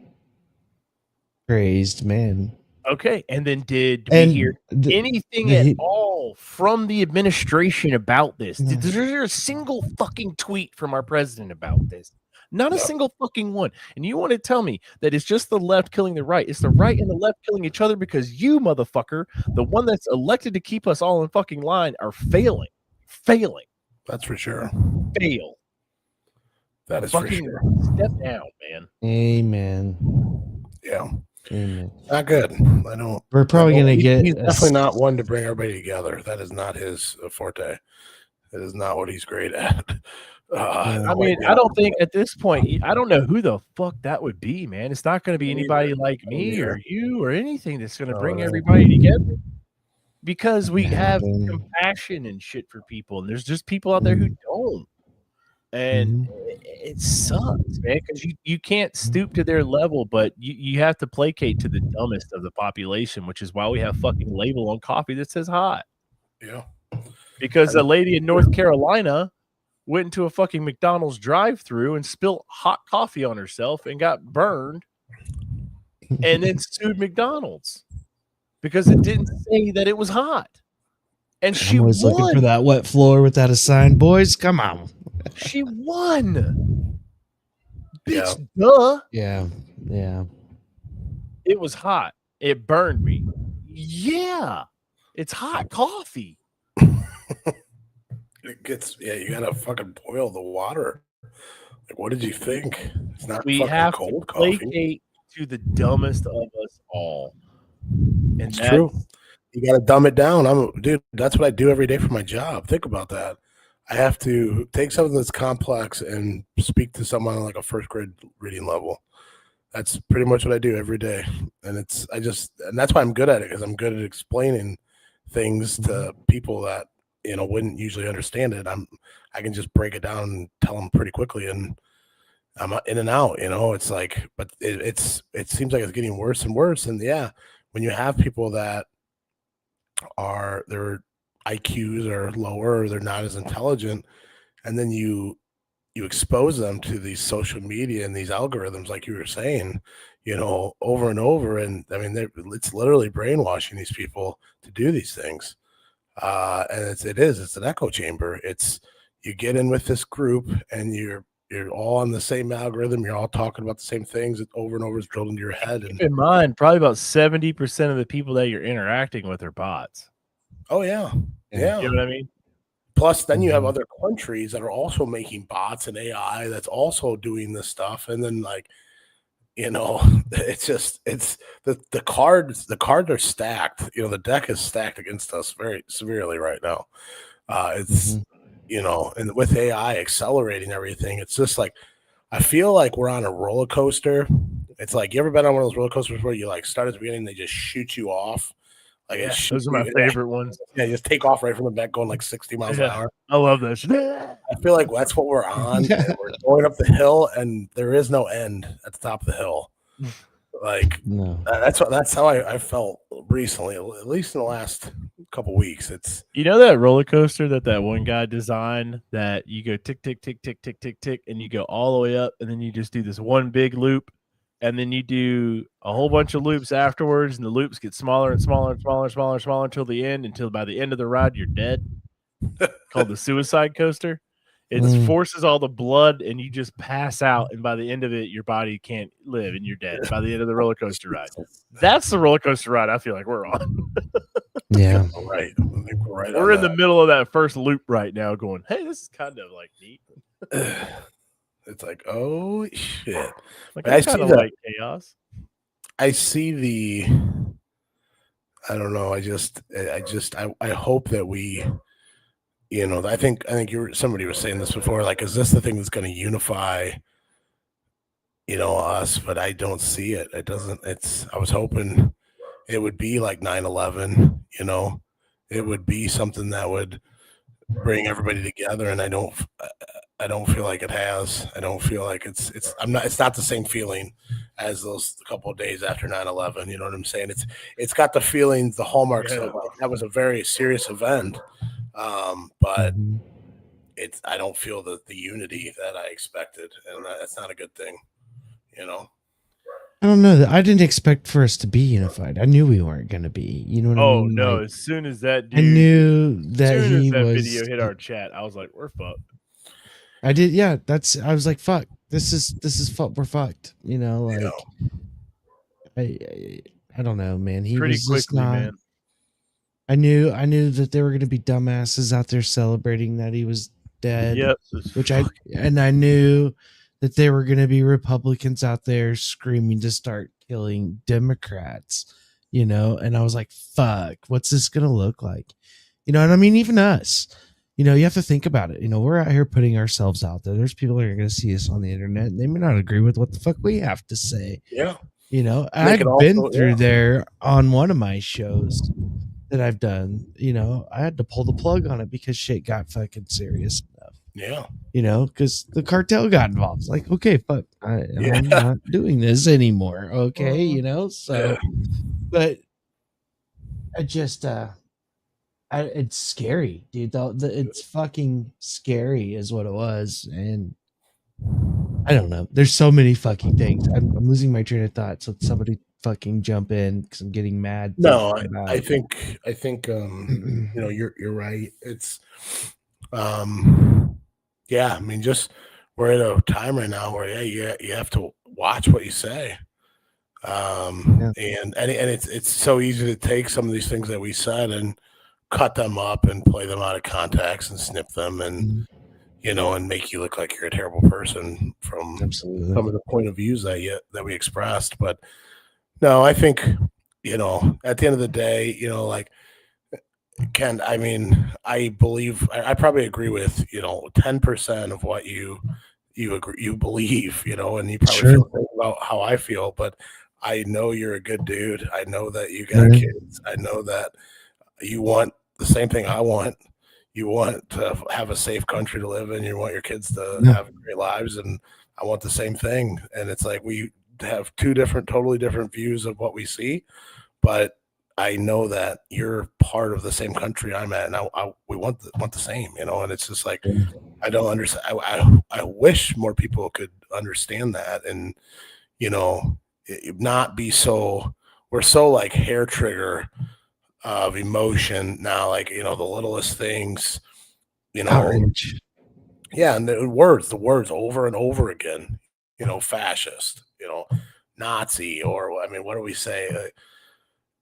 crazed man. Okay, and then did we hear anything at all from the administration about this? Is there a single fucking tweet from our president about this? Not a single fucking one. And you want to tell me that it's just the left killing the right? It's the right and the left killing each other because you, motherfucker, the one that's elected to keep us all in fucking line, are failing. Failing. That's for sure. Fail. That is fucking for sure. Step down, man. Amen. Yeah. Amen. Not good. I don't. We're probably gonna get. He's definitely not one to bring everybody together. That is not his forte. That is not what he's great at. I mean, I don't think at this point, I don't know who the fuck that would be, man. It's not going to be anybody like me or you or anything that's going to bring everybody together, because we have compassion and shit for people, and there's just people out there who don't. And it sucks, man, because you can't stoop to their level, but you have to placate to the dumbest of the population, which is why we have fucking label on coffee that says hot. Yeah. Because a lady in North Carolina went into a fucking McDonald's drive-through and spilled hot coffee on herself and got burned and then sued McDonald's because it didn't say that it was hot. And she I'm always looking for won. that wet floor without a sign, boys. Come on. She won. Yeah. Bitch, duh. Yeah. It was hot. It burned me. Yeah. It's hot coffee. It gets, you gotta fucking boil the water. Like, what did you think? It's not We fucking have cold to coffee. placate to the dumbest of us all. And It's true. You gotta dumb it down. Dude, that's what I do every day for my job. Think about that. I have to take something that's complex and speak to someone on like a first grade reading level. That's pretty much what I do every day. And that's why I'm good at it, because I'm good at explaining things to people that, wouldn't usually understand it. I can just break it down and tell them pretty quickly, and I'm in and out. It's like, but it seems like it's getting worse and worse. And yeah, when you have people that their IQs are lower, or they're not as intelligent, and then you expose them to these social media and these algorithms, like you were saying, over and over. And I mean, it's literally brainwashing these people to do these things. And it's an echo chamber. You get in with this group and you're all on the same algorithm. You're all talking about the same things over and over. Is drilled into your head. And keep in mind, probably about 70% of the people that you're interacting with are bots. Oh yeah. Yeah. You know what I mean? Plus, then you have other countries that are also making bots and AI that's also doing this stuff. And then, like, it's the cards are stacked. The deck is stacked against us very severely right now. And with AI accelerating everything, it's just like, I feel like we're on a roller coaster. It's like, you ever been on one of those roller coasters where you like start at the beginning and they just shoot you off? Like, those are my favorite ones. Yeah, you just take off right from the back, going like 60 miles an hour. I love that shit. I feel like that's what we're on. And we're going up the hill, and there is no end at the top of the hill. Like, no. That's how I felt recently, at least in the last couple weeks. It's that roller coaster that one guy designed, that you go tick tick tick tick tick tick tick, and you go all the way up, and then you just do this one big loop. And then you do a whole bunch of loops afterwards, and the loops get smaller and smaller and smaller and smaller and smaller until by the end of the ride, you're dead. Called the suicide coaster. It forces all the blood, and you just pass out. And by the end of it, your body can't live, and you're dead by the end of the roller coaster ride. That's the roller coaster ride I feel like we're on. Yeah. Right. I think we're right. We're in the middle of that first loop right now going, hey, this is kind of like neat. It's like, oh shit! Like, I kind of like chaos. I see I don't know. I hope that we, I think somebody was saying this before. Like, is this the thing that's going to unify, us? But I don't see it. It doesn't. I was hoping it would be like 9/11. It would be something that would bring everybody together, and I don't feel like it has. I don't feel like it's not the same feeling as those couple of days after 9/11. You know what I'm saying? It's got the feelings, the hallmarks of like, that was a very serious event. But I don't feel the unity that I expected, and that's not a good thing. I don't know. I didn't expect for us to be unified. I knew we weren't going to be. You know what I mean? Oh no! Like, as soon as that dude, I knew that as soon as that was. video hit our chat, I was like, "We're fucked." I did, yeah. I was like, "Fuck, this is fuck. We're fucked." Like, I don't know, man. He Pretty was just quickly, not. man. I knew that there were going to be dumbasses out there celebrating that he was dead. Yep. I knew that there were going to be Republicans out there screaming to start killing Democrats. And I was like, "Fuck, what's this going to look like?" And I mean, even us. You have to think about it. We're out here putting ourselves out there. There's people that are going to see us on the internet, and they may not agree with what the fuck we have to say. Yeah. I've been through there on one of my shows that I've done. I had to pull the plug on it because shit got fucking serious enough. Yeah. You know, because the cartel got involved. It's like, okay, but Yeah. I'm not doing this anymore. Okay, you know, Yeah. so, but I just, it's scary, dude. It's fucking scary, is what it was, and I don't know. There's so many fucking things. I'm losing my train of thought. So somebody fucking jump in because I'm getting mad thinking No, about I it. think you're right. It's um yeah, I mean just we're at a time right now where you have to watch what you say. Yeah. And it's so easy to take some of these things that we said and cut them up and play them out of context and snip them and Mhm. and make you look like you're a terrible person from Absolutely. some of the point of views that we expressed. But no, I think at the end of the day, like Ken, I mean, I believe I probably agree with 10% of what you believe, and you probably Sure. feel the same about how I feel, but I know you're a good dude. I know that you got Yeah. kids. I know that you want the same thing I want. You want to have a safe country to live in. You want your kids to Yeah. have great lives, and I want the same thing. And it's like we have two totally different views of what we see, but I know that you're part of the same country I'm at, and we want the same, And it's just like Yeah. I don't understand. I wish more people could understand that, and not be so. We're so like hair trigger of emotion now, like the littlest things, you know. Outrage. Yeah, and the words over and over again, fascist, Nazi, or I mean, what do we say?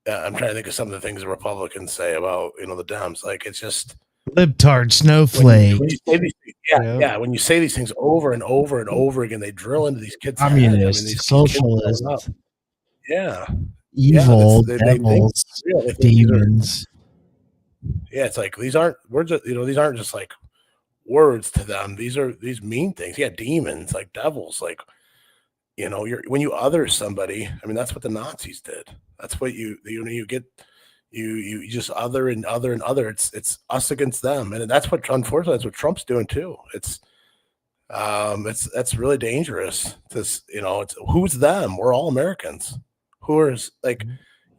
I'm trying to think of some of the things the Republicans say about the Dems. Like it's just Libtard when you snowflake. say these things, You know, when you say these things over and over and over again, they drill into these kids' heads. I mean, communist, these kids growing up, socialist, yeah, yeah, evil, they think devils, it's real. They think these are demons. it's like these aren't words. These aren't just like words to them. These mean things. Yeah, demons, like devils, like you're when you other somebody. I mean, that's what the Nazis did. That's what you get. You just other and other and other. It's us against them, and that's what unfortunately that's what Trump's doing too. That's really dangerous. It's who's them? We're all Americans. Who are like,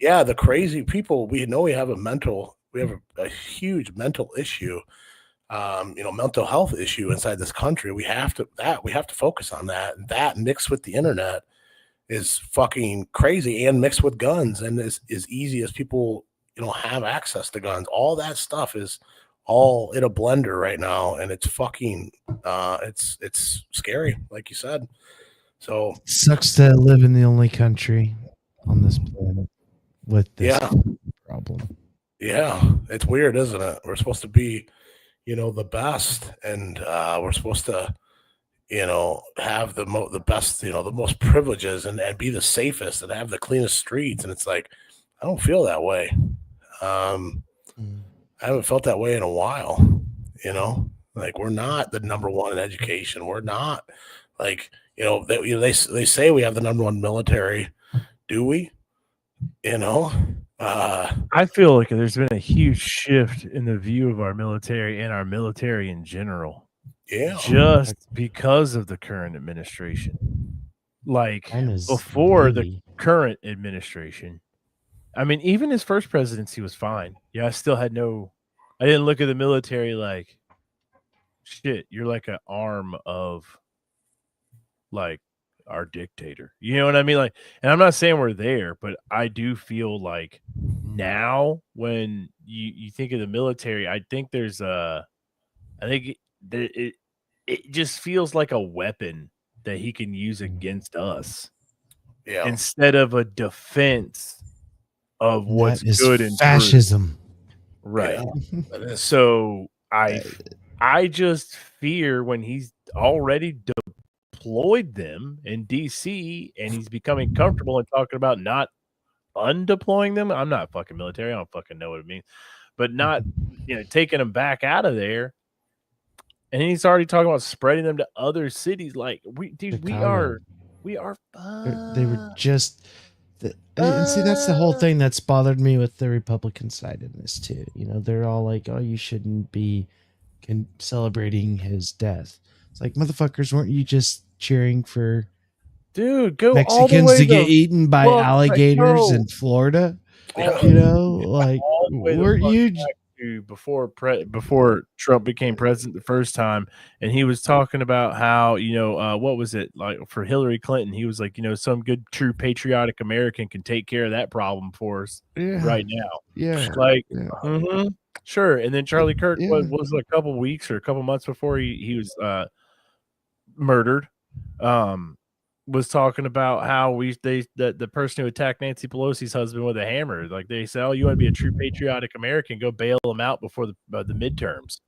yeah, the crazy people. We know we have a huge mental issue. Mental health issue inside this country. We have to focus on that. That mixed with the internet is fucking crazy, and mixed with guns, and as easy as people have access to guns. All that stuff is all in a blender right now, and it's fucking it's scary, like you said. So Sucks to live in the only country on this planet with this yeah, problem. yeah, it's weird, isn't it? We're supposed to be the best, and we're supposed to have the best, the most privileges, and be the safest, and have the cleanest streets. And it's like, I don't feel that way. Um, I haven't felt that way in a while, like we're not the number one in education. We're not like, they say we have the number one military. Do we? I feel like there's been a huge shift in the view of our military and our military in general, Yeah. just because of the current administration. Like Mine is before the really- current administration, I mean, even his first presidency was fine. Yeah, I didn't look at the military like, shit, you're like an arm of like our dictator. You know what I mean? Like, and I'm not saying we're there, but I do feel like now when you think of the military, I think I think it just feels like a weapon that he can use against us Yeah. instead of a defense of what's that is good and true. fascism. Right. Yeah, that is. So I just fear when he's already deployed them in DC and he's becoming comfortable and talking about not undeploying them. I'm not fucking military. I don't fucking know what it means, but not taking them back out of there. And he's already talking about spreading them to other cities. Like we Chicago. are. They were just. And see, that's the whole thing that's bothered me with the Republican side in this too. They're all like, "Oh, you shouldn't be celebrating his death. It's like, motherfuckers, weren't you just cheering for Dude, go all the Mexicans way to get eaten by alligators no. in Florida? Yeah. You know, like, all the way the weren't fuck you? back to before Trump became president the first time, and he was talking about how what was it like for Hillary Clinton? He was like, some good true patriotic American can take care of that problem for us right now. Yeah. Like, Yeah. sure. And then Charlie Kirk Yeah. was a couple weeks or a couple months before he was murdered. Was talking about how the person who attacked Nancy Pelosi's husband with a hammer, like they said, oh, you want to be a true patriotic American, go bail him out before the midterms.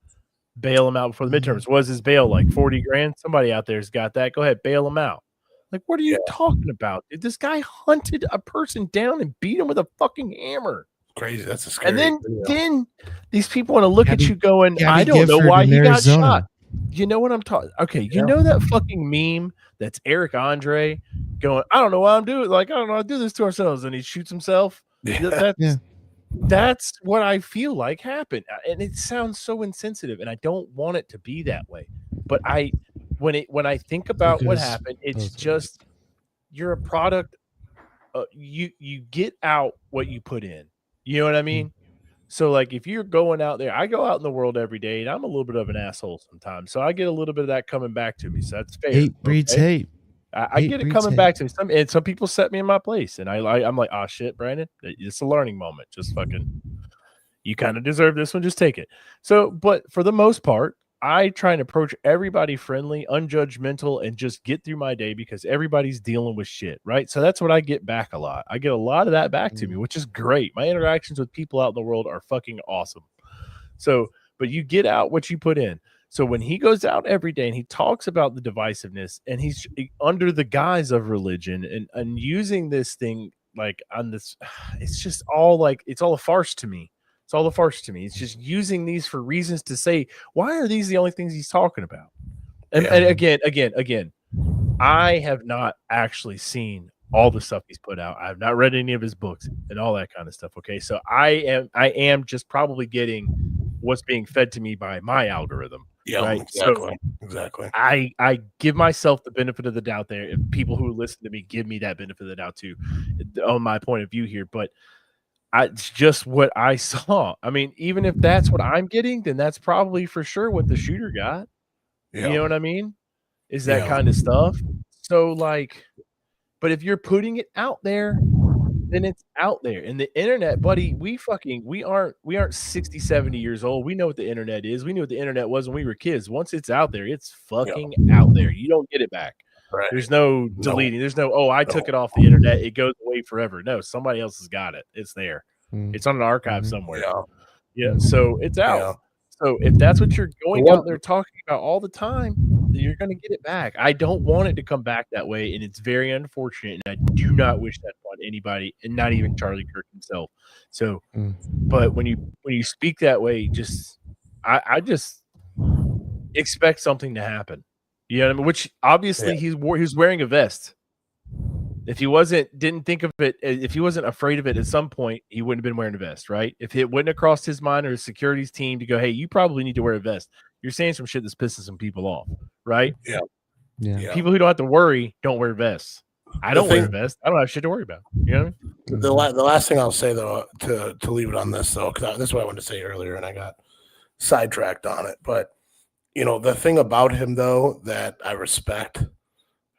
Bail him out before the midterms. Was his bail like 40 grand? Somebody out there's got that. Go ahead, bail him out. Like, what are you talking about? Dude, this guy hunted a person down and beat him with a fucking hammer. Crazy. That's a scary. And then these people want to look at you going, I don't know Gifford why in he got Arizona. shot. You know what I'm talking? Okay, you know that fucking meme that's Eric Andre going, I don't know why I'm doing. Like, I don't know how to do this to ourselves, and he shoots himself. That's what I feel like happened, and it sounds so insensitive, and I don't want it to be that way. But when I think about what happened, it's just you're a product. You get out what you put in. You know what I mean? So, like, if you're going out there, I go out in the world every day, and I'm a little bit of an asshole sometimes. So I get a little bit of that coming back to me. So that's fair. Hate breeds hate. I get it coming back to me. Some people set me in my place, and I'm like, oh shit, Brandon, it's a learning moment. Just fucking, you kind of deserve this one. Just take it. So, but for the most part, I try and approach everybody friendly, unjudgmental, and just get through my day because everybody's dealing with shit, right? So that's what I get back a lot. I get a lot of that back to me, which is great. My interactions with people out in the world are fucking awesome. So, but you get out what you put in. So when he goes out every day and he talks about the divisiveness and he's under the guise of religion and using this thing like on this, it's just all like, it's all a farce to me. It's all a farce to me. It's just using these for reasons to say, why are these the only things he's talking about? And again, I have not actually seen all the stuff he's put out. I have not read any of his books and all that kind of stuff. Okay. So I am just probably getting what's being fed to me by my algorithm. Yeah, right. Exactly. I give myself the benefit of the doubt there. If people who listen to me give me that benefit of the doubt too, on my point of view here, but it's just what I saw. I mean, even if that's what I'm getting, then that's probably for sure what the shooter got. Yeah. You know what I mean? Is that kind of stuff. So like, but if you're putting it out there, then it's out there. And the internet, buddy, we aren't 60, 70 years old. We know what the internet is. We knew what the internet was when we were kids. Once it's out there, it's fucking out there. You don't get it back. Right. There's no deleting. There's no, I took it off the internet. It goes away forever. No, somebody else has got it. It's there. It's on an archive somewhere. Yeah. So it's out. Yeah. So if that's what you're going out there talking about all the time, then you're going to get it back. I don't want it to come back that way, and it's very unfortunate. And I do not wish that on anybody, and not even Charlie Kirk himself. So, but when you speak that way, I just expect something to happen. You know what I mean? Which obviously he was wearing a vest. If he didn't think of it, if he wasn't afraid of it at some point, he wouldn't have been wearing a vest, right? If it wouldn't have crossed his mind or his security's team to go, hey, you probably need to wear a vest. You're saying some shit that's pissing some people off, right? Yeah. People who don't have to worry don't wear vests. I don't wear a vest. I don't have shit to worry about. You know what I mean? The last thing I'll say, though, to leave it on this, though, because this is what I wanted to say earlier, and I got sidetracked on it. But, the thing about him, though, that I respect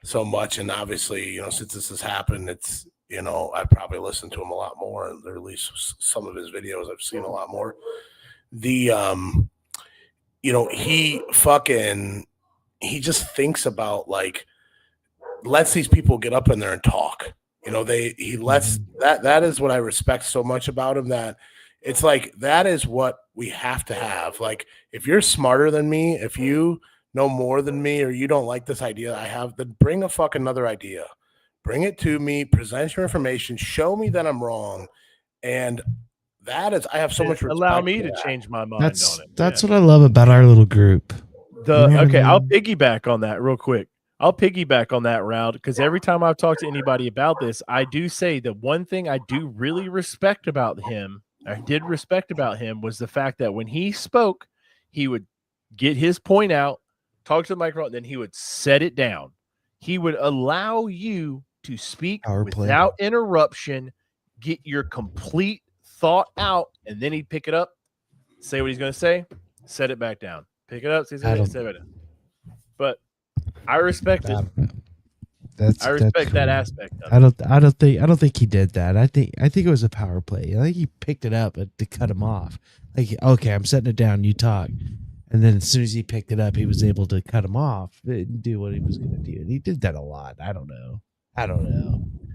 so much, and obviously, since this has happened, it's, I've probably listened to him a lot more, or at least some of his videos I've seen a lot more. The, he just thinks about, like, lets these people get up in there and talk. He lets that is what I respect so much about him, that it's like, that is what we have to have. Like, if you're smarter than me, if you know more than me, or you don't like this idea I have, then bring a fucking another idea. Bring it to me, present your information, show me that I'm wrong. And that is, I have so much respect. Allow me to change my mind on it. That's what I love about our little group. I'll piggyback on that real quick. I'll piggyback on that round, because every time I've talked to anybody about this, I do say the one thing I do really respect about him, was the fact that when he spoke, he would get his point out, talk to the microphone, then he would set it down. He would allow you to speak Power play. without interruption, get your complete thought out, and then he'd pick it up, say what he's going to say, set it back down. Pick it up, say it, set it down. But I respect it. I respect that aspect of it. I don't think he did that. I think it was a power play. I think he picked it up to cut him off. Like, okay, I'm setting it down, you talk. And then as soon as he picked it up, he was able to cut him off and do what he was going to do. And he did that a lot. I don't know.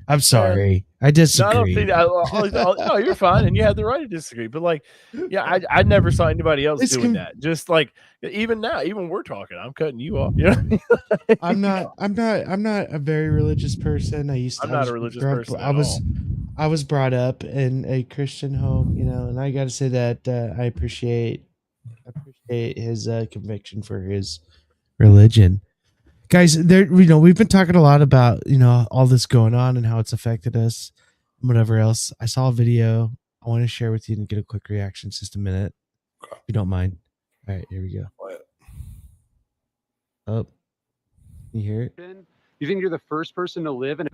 I'm sorry. I disagree. No, I don't think that. No, you're fine, and you have the right to disagree. But like, yeah, I never saw anybody else doing that. Just like even now, even we're talking, I'm cutting you off. You know? I'm not a very religious person. I'm not a religious person. I was brought up in a Christian home, you know, and I got to say that I appreciate his conviction for his religion. Guys, we've been talking a lot about, all this going on and how it's affected us and whatever else. I saw a video I want to share with you and get a quick reaction. Just a minute, if you don't mind. All right, here we go. Oh, you hear it? You think you're the first person to live in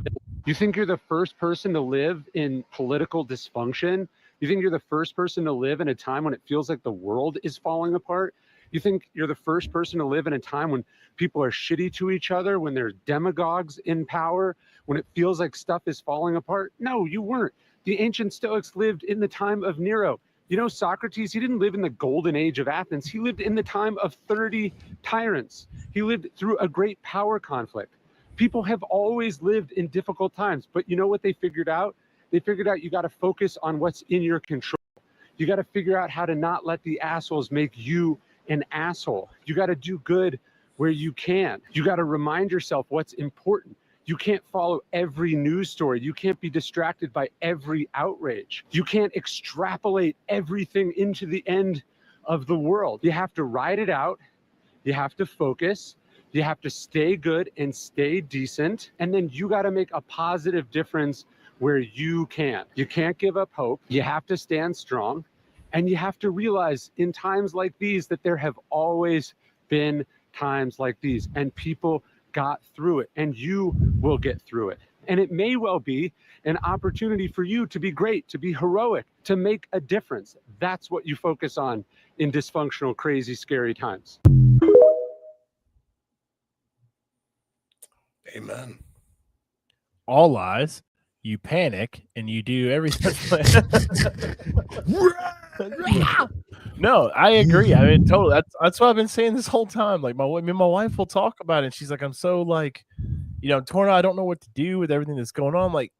political dysfunction? You think you're the first person to live in a time when it feels like the world is falling apart? You think you're the first person to live in a time when people are shitty to each other, when there's demagogues in power, when it feels like stuff is falling apart? No, you weren't. The ancient Stoics lived in the time of Nero. You know, Socrates, he didn't live in the golden age of Athens. He lived in the time of 30 tyrants. He lived through a great power conflict. People have always lived in difficult times, but you know what they figured out? They figured out you got to focus on what's in your control. You got to figure out how to not let the assholes make you an asshole. You got to do good where you can. You got to remind yourself what's important. You can't follow every news story. You can't be distracted by every outrage. You can't extrapolate everything into the end of the world. You have to ride it out. You have to focus. You have to stay good and stay decent. And then you got to make a positive difference where you can. You can't give up hope. You have to stand strong. And you have to realize in times like these that there have always been times like these, and people got through it, and you will get through it. And it may well be an opportunity for you to be great, to be heroic, to make a difference. That's what you focus on in dysfunctional, crazy, scary times. Amen. All lies. You panic and you do everything. No, I agree. I mean, totally. That's what I've been saying this whole time. Like my wife will talk about it. And she's like, I'm so like, torn out. I don't know what to do with everything that's going on. Like,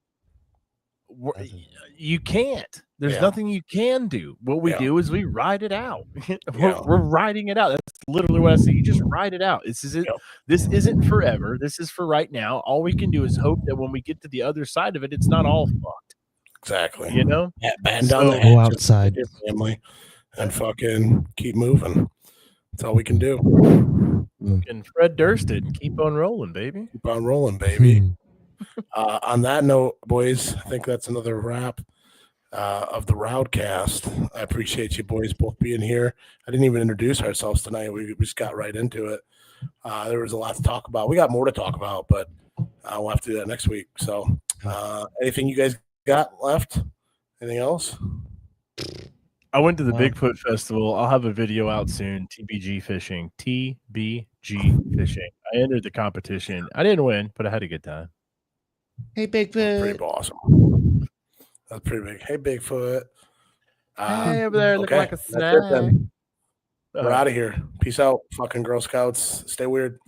you can't. There's nothing you can do. What we do is we ride it out. We're riding it out. That's literally what I say. You just ride it out. This isn't forever. This is for right now. All we can do is hope that when we get to the other side of it, it's not all fucked. Exactly. Band down the hatches, outside your family and fucking keep moving. That's all we can do. And Fred Durst it and keep on rolling, baby. Keep on rolling, baby. On that note, boys, I think that's another wrap of the Roudcast. I appreciate you boys both being here. I didn't even introduce ourselves tonight. We just got right into it. There was a lot to talk about. We got more to talk about, but we'll have to do that next week. So anything you guys got left? Anything else? I went to the Bigfoot Festival. I'll have a video out soon. TBG fishing. TBG fishing. I entered the competition. I didn't win, but I had a good time. Hey, Bigfoot. Pretty awesome. That's pretty big. Hey, Bigfoot. Hey, over there, looking like a snack. We're out of here. Peace out, fucking Girl Scouts. Stay weird.